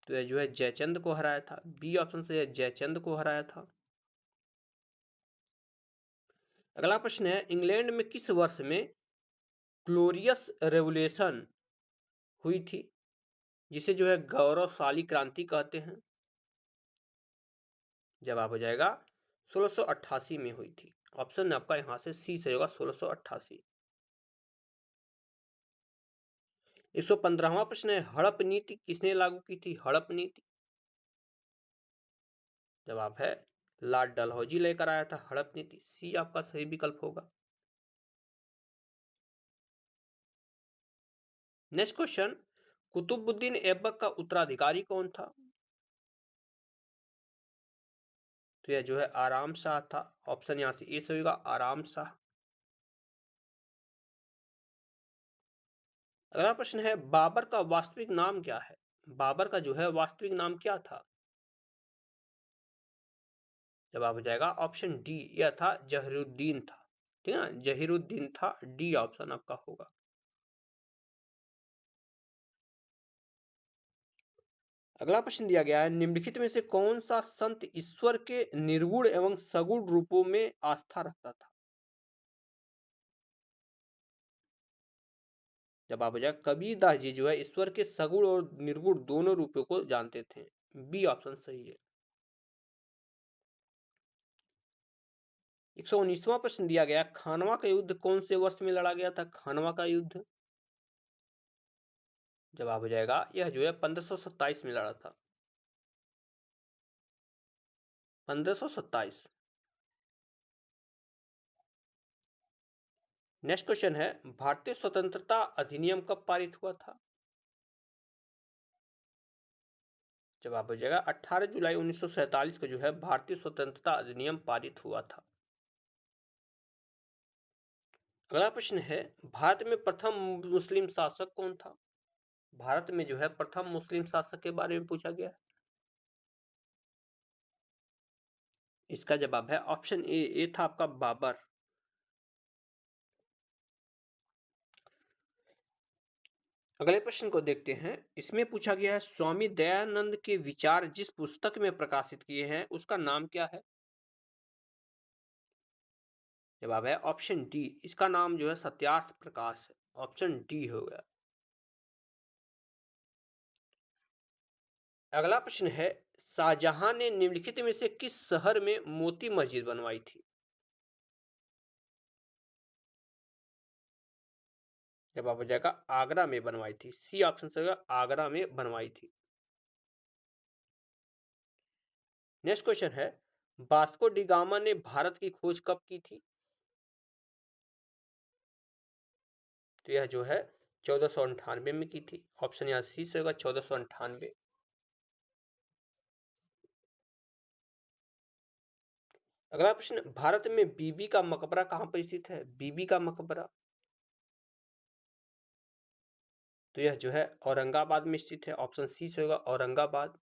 तो यह जो है जयचंद को हराया था। बी ऑप्शन से जयचंद को हराया था। अगला प्रश्न है, इंग्लैंड में किस वर्ष में ग्लोरियस रेवोल्यूशन हुई थी, जिसे जो है गौरवशाली क्रांति कहते हैं? जवाब हो जाएगा 1688 में हुई थी। ऑप्शन आपका यहां से सी से होगा 1688। 115वां प्रश्न है, हड़प नीति किसने लागू की थी? हड़प नीति, जवाब है लॉर्ड डलहौजी लेकर आया था हड़प नीति। सी आपका सही विकल्प होगा। नेक्स्ट क्वेश्चन, कुतुबुद्दीन ऐबक का उत्तराधिकारी कौन था? तो यह जो है आराम शाह था। ऑप्शन यहां से ए से होगा आराम शाह। अगला प्रश्न है, बाबर का वास्तविक नाम क्या है? बाबर का जो है वास्तविक नाम क्या था? जवाब हो जाएगा ऑप्शन डी, यह था जहीरुद्दीन था। ठीक है ना, जहीरुद्दीन था। डी ऑप्शन आपका होगा। अगला प्रश्न दिया गया है, निम्नलिखित में से कौन सा संत ईश्वर के निर्गुण एवं सगुण रूपों में आस्था रखता था? जवाब हो जाएगा कबीरदास जी जो है ईश्वर के सगुण और निर्गुण दोनों रूपों को जानते थे। बी ऑप्शन सही है। 119वां प्रश्न दिया गया, खानवा का युद्ध कौन से वर्ष में लड़ा गया था? खानवा का युद्ध, जवाब हो जाएगा यह जो है 1527 में लड़ा था। 1527। नेक्स्ट क्वेश्चन है, भारतीय स्वतंत्रता अधिनियम कब पारित हुआ था? जवाब हो जाएगा 18 जुलाई 1947 को जो है भारतीय स्वतंत्रता अधिनियम पारित हुआ था। अगला प्रश्न है, भारत में प्रथम मुस्लिम शासक कौन था? भारत में जो है प्रथम मुस्लिम शासक के बारे में पूछा गया है। इसका जवाब है ऑप्शन ए, ये था आपका बाबर। अगले प्रश्न को देखते हैं। इसमें पूछा गया है, स्वामी दयानंद के विचार जिस पुस्तक में प्रकाशित किए हैं उसका नाम क्या है? जवाब है ऑप्शन डी, इसका नाम जो है सत्यार्थ प्रकाश है। ऑप्शन डी हो गया। अगला प्रश्न है, शाहजहां ने निम्नलिखित में से किस शहर में मोती मस्जिद बनवाई थी? जवाब हो जाएगा आगरा में बनवाई थी। सी ऑप्शन से होगा आगरा में बनवाई थी। नेक्स्ट क्वेश्चन है, वास्को डी गामा ने भारत की खोज कब की थी? तो यह जो है 1498 में की थी। ऑप्शन यहाँ सी से होगा 1498। अगला प्रश्न, भारत में बीबी का मकबरा कहां पर स्थित है? बीबी का मकबरा, तो यह जो है औरंगाबाद में स्थित है। ऑप्शन सी से होगा औरंगाबाद।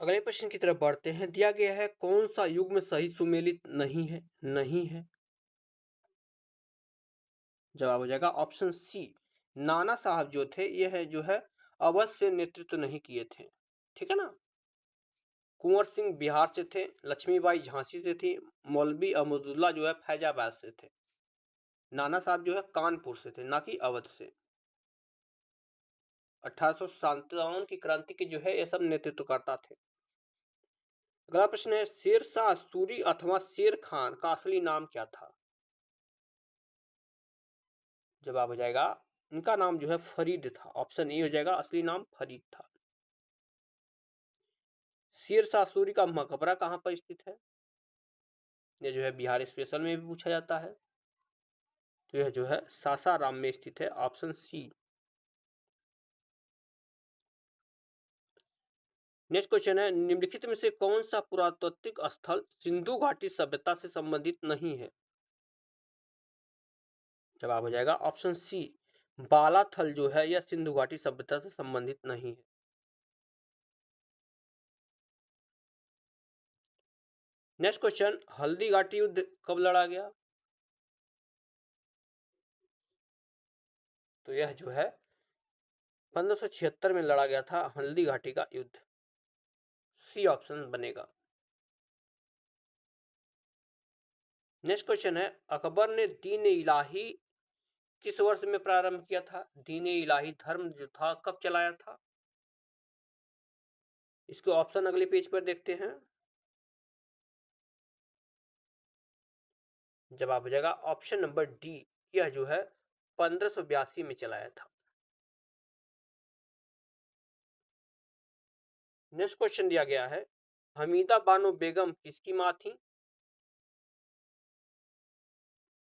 अगले प्रश्न की तरफ बढ़ते हैं। दिया गया है, कौन सा युग्म सही सुमेलित नहीं है? नहीं है, जवाब हो जाएगा ऑप्शन सी, नाना साहब जो थे यह जो है अवध से नेतृत्व नहीं किए थे। ठीक है ना। कुंवर सिंह बिहार से थे, लक्ष्मीबाई झांसी से थी, मौलवी अहमदुल्ला जो है फैजाबाद से थे। नाना साहब जो है कानपुर से थे, ना कि अवध से। 1857 की क्रांति के जो है ये सब नेतृत्वकर्ता थे। अगला प्रश्न है, शेर शाह सूरी अथवा शेर खान का असली नाम क्या था? जवाब हो जाएगा इनका नाम जो है फरीद था। ऑप्शन ए हो जाएगा असली नाम फरीद था। शेर शाह सूरी का मकबरा कहां पर स्थित है? ये जो है बिहार स्पेशल में भी पूछा जाता है। तो यह जो है सासाराम में स्थित है। Option C. नेक्स्ट क्वेश्चन है, निम्नलिखित में से कौन सा पुरातात्विक स्थल सिंधु घाटी सभ्यता से संबंधित नहीं है? जवाब हो जाएगा ऑप्शन सी, बालाथल जो है यह सिंधु घाटी सभ्यता से संबंधित नहीं है। नेक्स्ट क्वेश्चन, हल्दी घाटी युद्ध कब लड़ा गया? तो यह जो है 1576 में लड़ा गया था हल्दी घाटी का युद्ध। सी ऑप्शन बनेगा। नेक्स्ट क्वेश्चन है, अकबर ने दीन इलाही किस वर्ष में प्रारंभ किया था? दीन इलाही धर्म जो था कब चलाया था? इसके ऑप्शन अगले पेज पर देखते हैं। जवाब हो जाएगा ऑप्शन नंबर डी, यह जो है 1582 में चलाया था। नेक्स्ट क्वेश्चन दिया गया है, हमीदा बानो बेगम किसकी मां थी?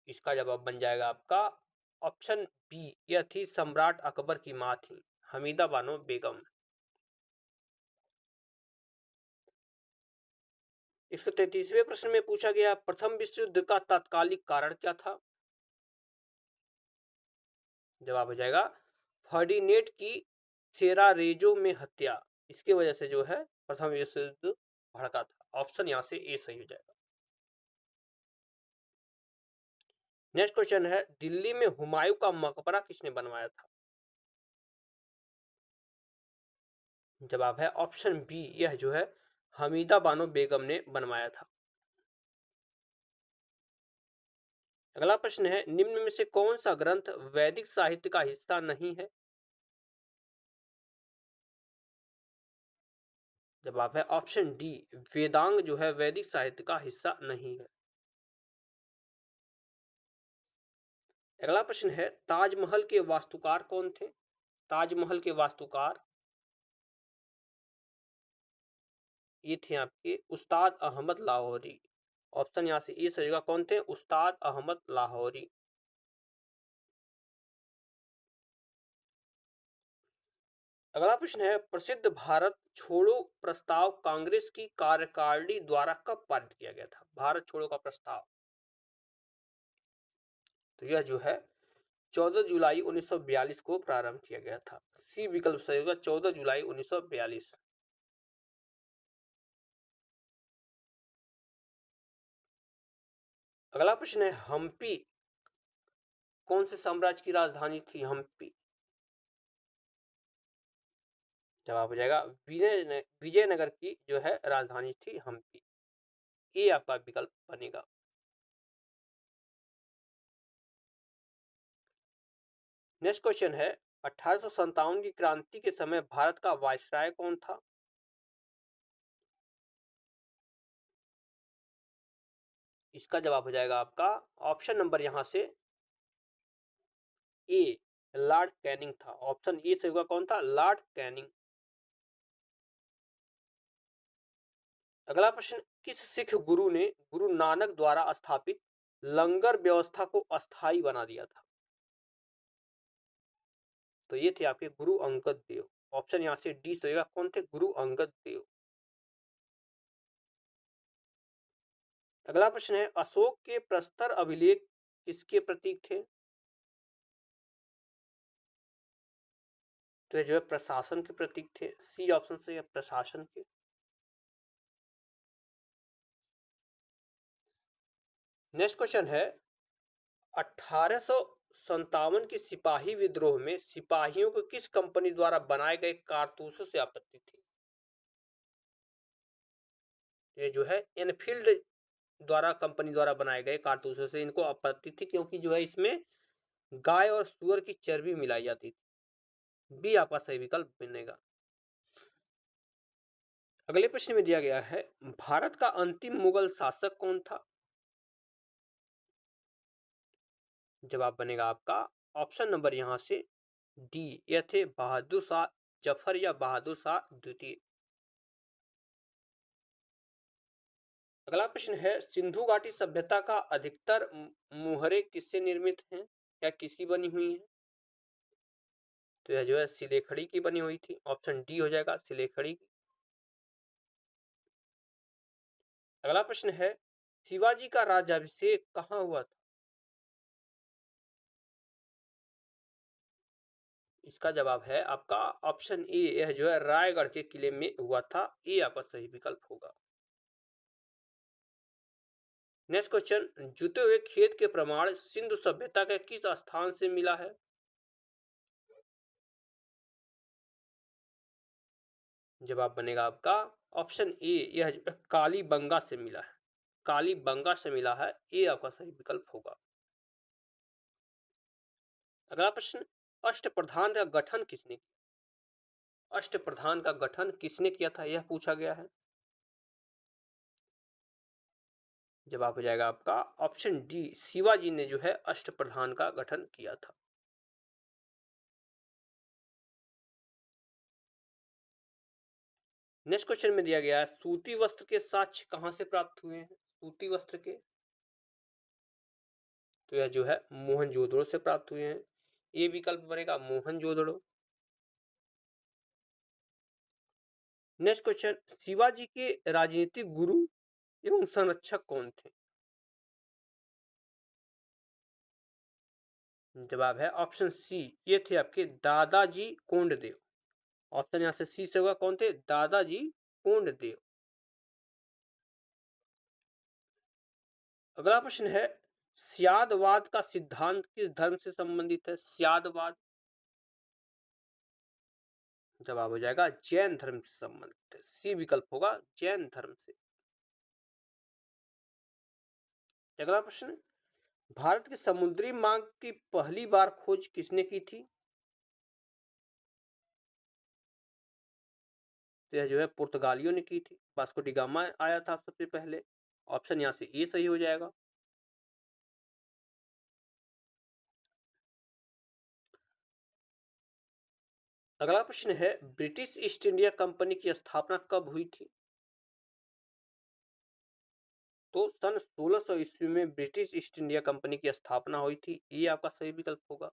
इसका जवाब बन जाएगा आपका ऑप्शन बी, यह थी सम्राट अकबर की मां थी हमीदा बानो बेगम। 133वें प्रश्न में पूछा गया, प्रथम विश्व युद्ध का तात्कालिक कारण क्या था? जवाब हो जाएगा फर्डिनेट की सेरारेजो में हत्या, इसकी वजह से जो है प्रथम विश्व युद्ध भड़का था। ऑप्शन यहां से ए सही हो जाएगा। नेक्स्ट क्वेश्चन है, दिल्ली में हुमायूं का मकबरा किसने बनवाया था? जवाब है ऑप्शन बी, यह जो है हमीदा बानो बेगम ने बनवाया था। अगला प्रश्न है, निम्न में से कौन सा ग्रंथ वैदिक साहित्य का हिस्सा नहीं है? जवाब है ऑप्शन डी, वेदांग जो है वैदिक साहित्य का हिस्सा नहीं है। अगला प्रश्न है, ताजमहल के वास्तुकार कौन थे? ताजमहल के वास्तुकार ये थे आपके उस्ताद अहमद लाहौरी। ऑप्शन यहां से ए सही होगा, कौन थे? उस्ताद अहमद लाहौरी। अगला प्रश्न है, प्रसिद्ध भारत छोड़ो प्रस्ताव कांग्रेस की कार्यकारिणी द्वारा कब पारित किया गया था? भारत छोड़ो का प्रस्ताव, तो यह जो है 14 जुलाई 1942 को प्रारंभ किया गया था। सी विकल्प सही होगा, 14 जुलाई 1942। अगला प्रश्न है, हम्पी कौन से साम्राज्य की राजधानी थी? हम्पी, जवाब हो जाएगा विजयनगर की जो है राजधानी थी हम्पी। ये आपका विकल्प बनेगा। नेक्स्ट क्वेश्चन है, 1857 की क्रांति के समय भारत का वायसराय कौन था? इसका जवाब हो जाएगा आपका ऑप्शन नंबर यहां से ए, लॉर्ड कैनिंग था। ऑप्शन ए से होगा, कौन था? Lord Canning. अगला प्रश्न, किस सिख गुरु ने गुरु नानक द्वारा स्थापित लंगर व्यवस्था को अस्थायी बना दिया था? तो ये थे आपके गुरु अंगद देव। ऑप्शन यहां से डी होगा, कौन थे? गुरु अंगद देव। अगला प्रश्न है, अशोक के प्रस्तर अभिलेख किसके प्रतीक थे? तो ये जो है प्रशासन के प्रतीक थे। सी ऑप्शन से प्रशासन के। नेक्स्ट क्वेश्चन है, 1857 के सिपाही विद्रोह में सिपाहियों को किस कंपनी द्वारा बनाए गए कारतूसों से आपत्ति थी? ये जो है एनफील्ड द्वारा कंपनी द्वारा बनाए गए कारतूसों से इनको आपत्ति थी, क्योंकि जो है इसमें गाय और सुअर की चर्बी मिलाई जाती थी। बी आपका सही विकल्प बनेगा। अगले प्रश्न में दिया गया है, भारत का अंतिम मुगल शासक कौन था? जवाब बनेगा आपका ऑप्शन नंबर यहां से डी, ये थे बहादुर शाह जफर या बहादुर शाह द्वितीय। अगला प्रश्न है, सिंधु घाटी सभ्यता का अधिकतर मुहरे किससे निर्मित हैं या किसकी बनी हुई है? तो यह जो है सिलेखड़ी की बनी हुई थी। ऑप्शन डी हो जाएगा सिलेखड़ी की। अगला प्रश्न है, शिवाजी का राज्याभिषेक कहाँ हुआ था? इसका जवाब है आपका ऑप्शन ए, यह जो है रायगढ़ के किले में हुआ था। ये आपका सही विकल्प होगा। नेक्स्ट क्वेश्चन, जुते हुए खेत के प्रमाण सिंधु सभ्यता के किस स्थान से मिला है? जवाब बनेगा आपका ऑप्शन ए, यह जो है कालीबंगा से मिला है, कालीबंगा से मिला है, ये आपका सही विकल्प होगा। अगला प्रश्न, अष्टप्रधान का गठन किसने किया? अष्टप्रधान का गठन किसने किया था, यह पूछा गया है। जवाब हो जाएगा आपका ऑप्शन डी, शिवाजी ने जो है अष्टप्रधान का गठन किया था। नेक्स्ट क्वेश्चन में दिया गया है, सूती वस्त्र के साक्ष्य कहां से प्राप्त हुए हैं? सूती वस्त्र के, तो यह जो है मोहनजोदड़ो से प्राप्त हुए हैं, ये विकल्प बनेगा मोहनजोदड़ो। नेक्स्ट क्वेश्चन, शिवाजी के राजनीतिक गुरु एवं संरक्षक कौन थे? जवाब है ऑप्शन सी, ये थे आपके दादाजी कोंडदेव। ऑप्शन यहां से सी से होगा, कौन थे? दादाजी कोंडदेव। अगला प्रश्न है, स्यादवाद का सिद्धांत किस धर्म से संबंधित है? स्यादवाद, जवाब हो जाएगा जैन धर्म से संबंधित है, सी विकल्प होगा जैन धर्म से। अगला प्रश्न, भारत के समुद्री मार्ग की पहली बार खोज किसने की थी? तो यह जो है पुर्तगालियों ने की थी, वास्को डी गामा आया था सबसे पहले। ऑप्शन यहां से ए सही हो जाएगा। अगला प्रश्न है, ब्रिटिश ईस्ट इंडिया कंपनी की स्थापना कब हुई थी? तो सन 1600 ईस्वी में ब्रिटिश ईस्ट इंडिया कंपनी की स्थापना हुई थी, ये आपका सही विकल्प होगा।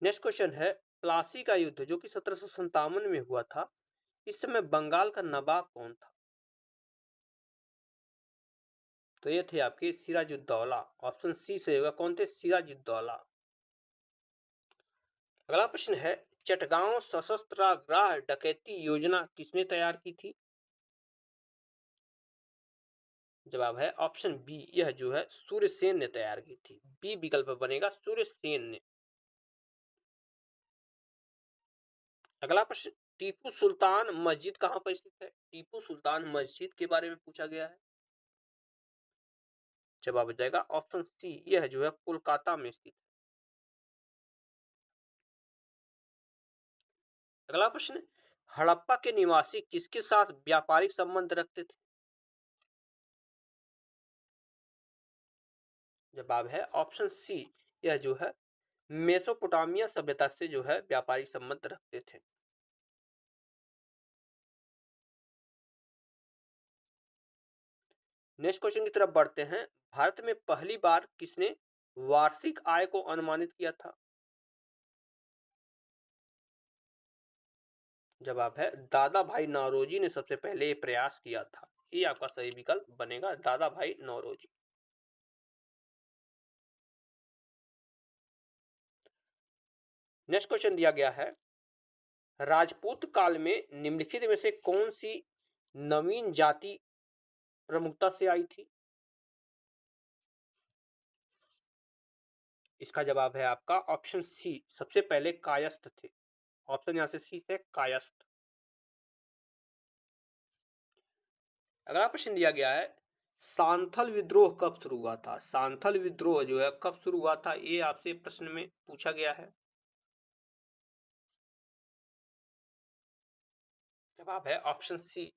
नेक्स्ट क्वेश्चन है, प्लासी का युद्ध जो कि 1757 में हुआ था, इस समय बंगाल का नवाब कौन था? तो ये थे आपके सिराजुद्दौला। ऑप्शन सी से होगा, कौन थे? सिराजुद्दौला। अगला प्रश्न है, चटगांव सशस्त्रागार डकैती योजना किसने तैयार की थी? जवाब है ऑप्शन बी, यह जो है सूर्यसेन ने तैयार की थी, बी विकल्प बनेगा सूर्यसेन ने। अगला प्रश्न, टीपू सुल्तान मस्जिद कहां पर स्थित है? टीपू सुल्तान मस्जिद के बारे में पूछा गया है। जवाब हो जाएगा ऑप्शन सी, यह जो है कोलकाता में स्थित है। अगला प्रश्न, हड़प्पा के निवासी किसके साथ व्यापारिक संबंध रखते थे? जवाब है ऑप्शन सी, यह जो है मेसोपोटामिया सभ्यता से जो है व्यापारिक संबंध रखते थे। नेक्स्ट क्वेश्चन की तरफ बढ़ते हैं, भारत में पहली बार किसने वार्षिक आय को अनुमानित किया था? जवाब है दादा भाई नौरोजी ने सबसे पहले ये प्रयास किया था, ये आपका सही विकल्प बनेगा दादा भाई नौरोजी। नेक्स्ट क्वेश्चन दिया गया है, राजपूत काल में निम्नलिखित में से कौन सी नवीन जाति प्रमुखता से आई थी? इसका जवाब है आपका ऑप्शन सी, सबसे पहले कायस्थ थे। ऑप्शन यहां से सी से कायस्थ। अगला प्रश्न दिया गया है, सांथल विद्रोह कब शुरू हुआ था? सांथल विद्रोह जो है कब शुरू हुआ था, ये आपसे प्रश्न में पूछा गया है। जवाब है ऑप्शन सी,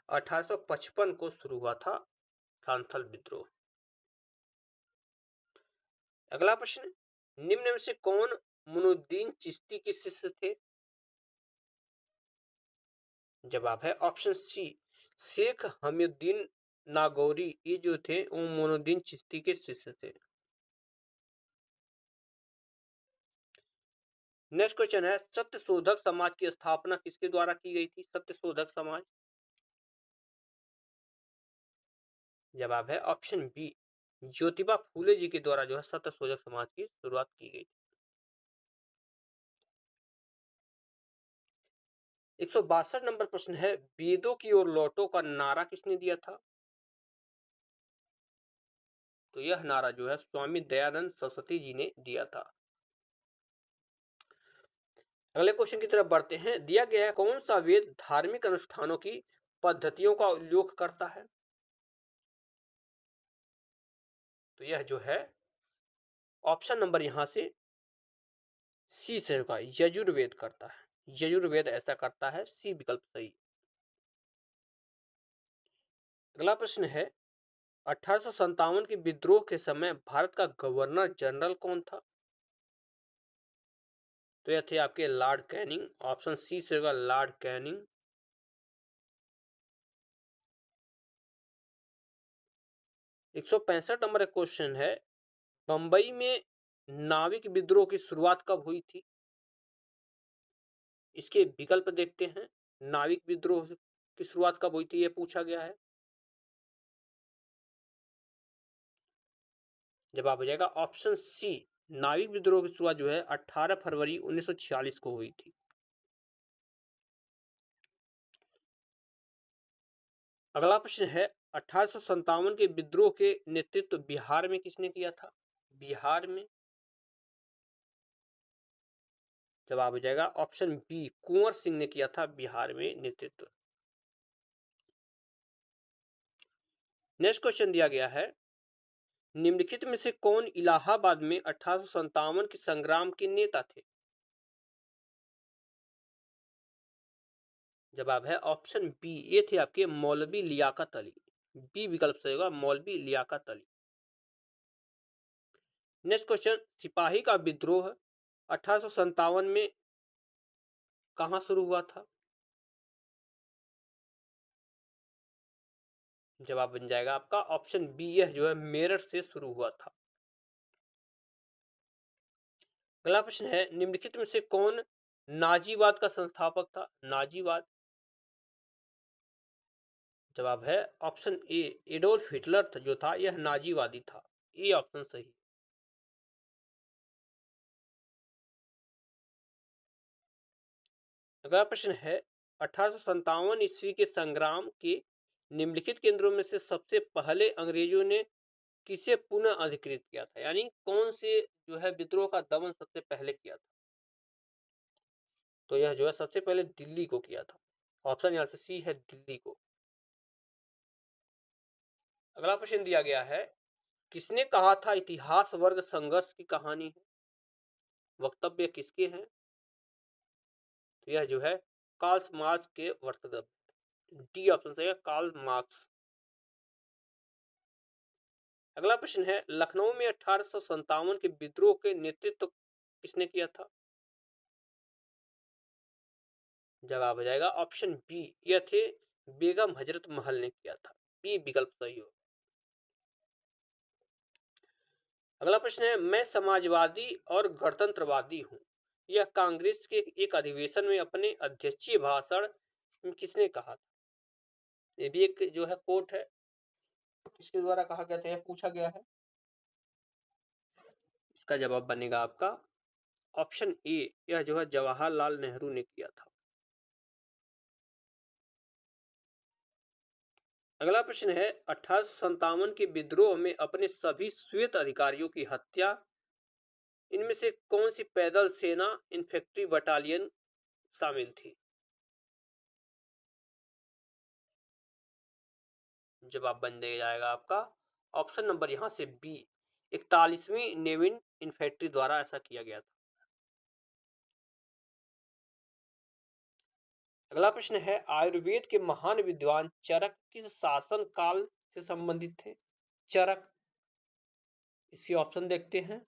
1855 को शुरू हुआ था सांथल विद्रोह। अगला प्रश्न, निम्न में से कौन मुनुद्दीन चिश्ती के शिष्य थे? जवाब है ऑप्शन सी, शेख हमीउद्दीन नागौरी, ये जो थे वो मुनुद्दीन चिश्ती के शिष्य थे। नेक्स्ट क्वेश्चन है, सत्य शोधक समाज की स्थापना किसके द्वारा की गई थी? सत्य शोधक समाज, जवाब है ऑप्शन बी, ज्योतिबा फूले जी के द्वारा जो है सत्य शोधक समाज की शुरुआत की गई। 162 नंबर प्रश्न है, वेदों की ओर लौटो का नारा किसने दिया था? तो यह नारा जो है स्वामी दयानंद सरस्वती जी ने दिया था। अगले क्वेश्चन की तरफ बढ़ते हैं। दिया गया है कौन सा वेद धार्मिक अनुष्ठानों की पद्धतियों का उल्लेख करता है? तो यह जो है ऑप्शन नंबर यहां से सी से होगा, यजुर्वेद करता है। यजुर्वेद ऐसा करता है, सी विकल्प सही। अगला प्रश्न है 1857 के विद्रोह के समय भारत का गवर्नर जनरल कौन था? तो यह थे आपके लॉर्ड कैनिंग। ऑप्शन सी से होगा लॉर्ड कैनिंग। 165 नंबर का क्वेश्चन है, बंबई में नाविक विद्रोह की शुरुआत कब हुई थी? इसके विकल्प देखते हैं। नाविक विद्रोह की शुरुआत कब हुई थी, यह पूछा गया है। जवाब हो जाएगा ऑप्शन सी। नाविक विद्रोह की शुरुआत जो है 18 फरवरी 1946 को हुई थी। अगला प्रश्न है 1857 के विद्रोह के नेतृत्व बिहार में किसने किया था? बिहार में जवाब हो जाएगा ऑप्शन बी, कुंवर सिंह ने किया था बिहार में नेतृत्व। नेक्स्ट क्वेश्चन दिया गया है, निम्नलिखित में से कौन इलाहाबाद में 1857 के संग्राम के नेता थे? जवाब है ऑप्शन बी, ये थे आपके मौलवी लियाकत अली। बी विकल्प सही होगा, मौलवी लियाकत अली। नेक्स्ट क्वेश्चन, सिपाही का विद्रोह 1857 में कहां शुरू हुआ था? जवाब बन जाएगा आपका ऑप्शन बी, यह जो है मेरठ से शुरू हुआ था। अगला प्रश्न है, निम्नलिखित में से कौन नाजीवाद का संस्थापक था? नाजीवाद जवाब है ऑप्शन ए, एडोल्फ हिटलर जो था यह नाजीवादी था। ए ऑप्शन सही। अगला प्रश्न है 1857 ईस्वी के संग्राम के निम्नलिखित केंद्रों में से सबसे पहले अंग्रेजों ने किसे पुनः अधिकृत किया था, यानी कौन से जो है विद्रोह का दमन सबसे पहले किया था? तो यह जो है सबसे पहले दिल्ली को किया था। ऑप्शन यहां से सी है, दिल्ली को। अगला प्रश्न दिया गया है, किसने कहा था इतिहास वर्ग संघर्ष की कहानी है? वक्तव्य किसके हैं? तो यह जो है कार्ल मार्क्स के वक्तव्य। डी ऑप्शन सही है, कार्ल मार्क्स। अगला प्रश्न है, लखनऊ में 1857 के विद्रोह के नेतृत्व किसने किया था? जवाब हो जाएगा ऑप्शन बी, यह थे बेगम हजरत महल ने किया था। बी विकल्प सही हो। अगला प्रश्न है, मैं समाजवादी और गणतंत्रवादी हूं, यह कांग्रेस के एक अधिवेशन में अपने अध्यक्षीय भाषण में किसने कहा था? ये भी एक जो है कोट है, किसके द्वारा कहा गया था, यह पूछा गया है। इसका जवाब बनेगा आपका ऑप्शन ए, यह जो है जवाहरलाल नेहरू ने किया था। अगला प्रश्न है, 1857 के विद्रोह में अपने सभी श्वेत अधिकारियों की हत्या, इनमें से कौन सी पैदल सेना इन्फेंट्री बटालियन शामिल थी? जवाब बन जाएगा आपका ऑप्शन नंबर यहां से बी, 41वीं नेविन इन्फेंट्री द्वारा ऐसा किया गया था। अगला प्रश्न है, आयुर्वेद के महान विद्वान चरक किस शासन काल से संबंधित थे? चरक, इसके ऑप्शन देखते हैं।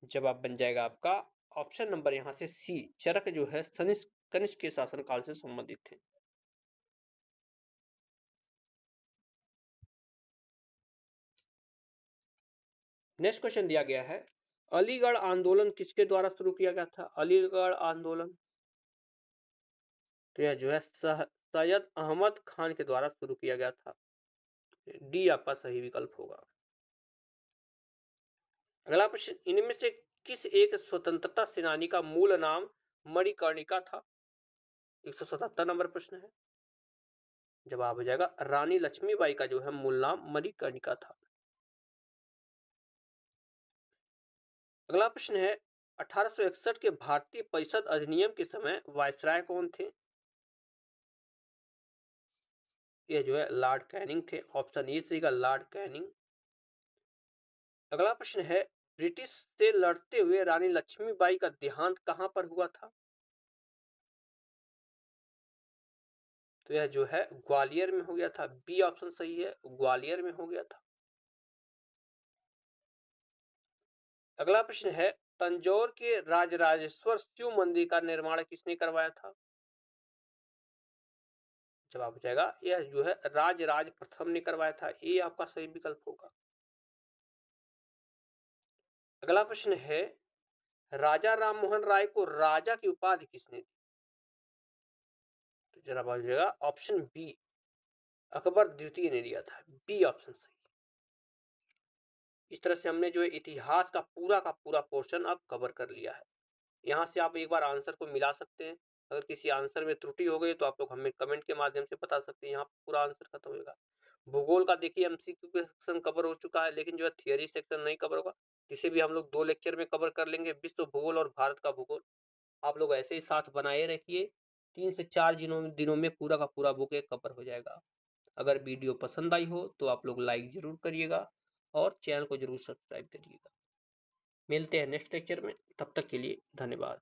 जवाब बन जाएगा आपका ऑप्शन नंबर यहां से सी, चरक जो है कनिष्क के शासनकाल से संबंधित थे। नेक्स्ट क्वेश्चन दिया गया है, अलीगढ़ आंदोलन किसके द्वारा शुरू किया गया था? अलीगढ़ आंदोलन तो यह जो है सैयद अहमद खान के द्वारा शुरू किया गया था। डी आपका सही विकल्प होगा। अगला प्रश्न, इनमें से किस एक स्वतंत्रता सेनानी का मूल नाम मणिकर्णिका था? 177 नंबर प्रश्न है। जवाब हो जाएगा रानी लक्ष्मीबाई का जो है मूल नाम मणिकर्णिका था। अगला प्रश्न है 1861 के भारतीय परिषद अधिनियम के समय वायसराय कौन थे? ये जो है लॉर्ड कैनिंग थे। ऑप्शन ए सही का लॉर्ड कैनिंग। अगला प्रश्न है ब्रिटिश से लड़ते हुए रानी लक्ष्मीबाई का देहांत कहां पर हुआ था? तो यह जो है ग्वालियर में हो गया था। बी ऑप्शन सही है, ग्वालियर में हो गया था। अगला प्रश्न है तंजौर के राजराजेश्वर शिव मंदिर का निर्माण किसने करवाया था? जवाब हो जाएगा यह जो है राजराज प्रथम ने करवाया था। ये आपका सही विकल्प होगा। अगला प्रश्न है राजा राममोहन राय को राजा की उपाधि किसने दी? तो जरा हो जाएगा ऑप्शन बी, अकबर द्वितीय ने दिया था। बी ऑप्शन सही। इस तरह से हमने जो है इतिहास का पूरा पोर्शन अब कवर कर लिया है। यहाँ से आप एक बार आंसर को मिला सकते हैं। अगर किसी आंसर में त्रुटि हो गई तो आप लोग हमें कमेंट के माध्यम से बता सकते हैं। यहाँ पूरा आंसर खत्म होगा। भूगोल का देखिए एमसीक्यू के सेक्शन कवर हो चुका है, लेकिन जो है थियरी सेक्शन नहीं कवर होगा। जिसे भी हम लोग 2 लेक्चर में कवर कर लेंगे, विश्व भूगोल और भारत का भूगोल। आप लोग ऐसे ही साथ बनाए रखिए। 3 से 4 दिनों में पूरा का पूरा बुक एक कवर हो जाएगा। अगर वीडियो पसंद आई हो तो आप लोग लाइक जरूर करिएगा और चैनल को जरूर सब्सक्राइब करिएगा। मिलते हैं नेक्स्ट लेक्चर में, तब तक के लिए धन्यवाद।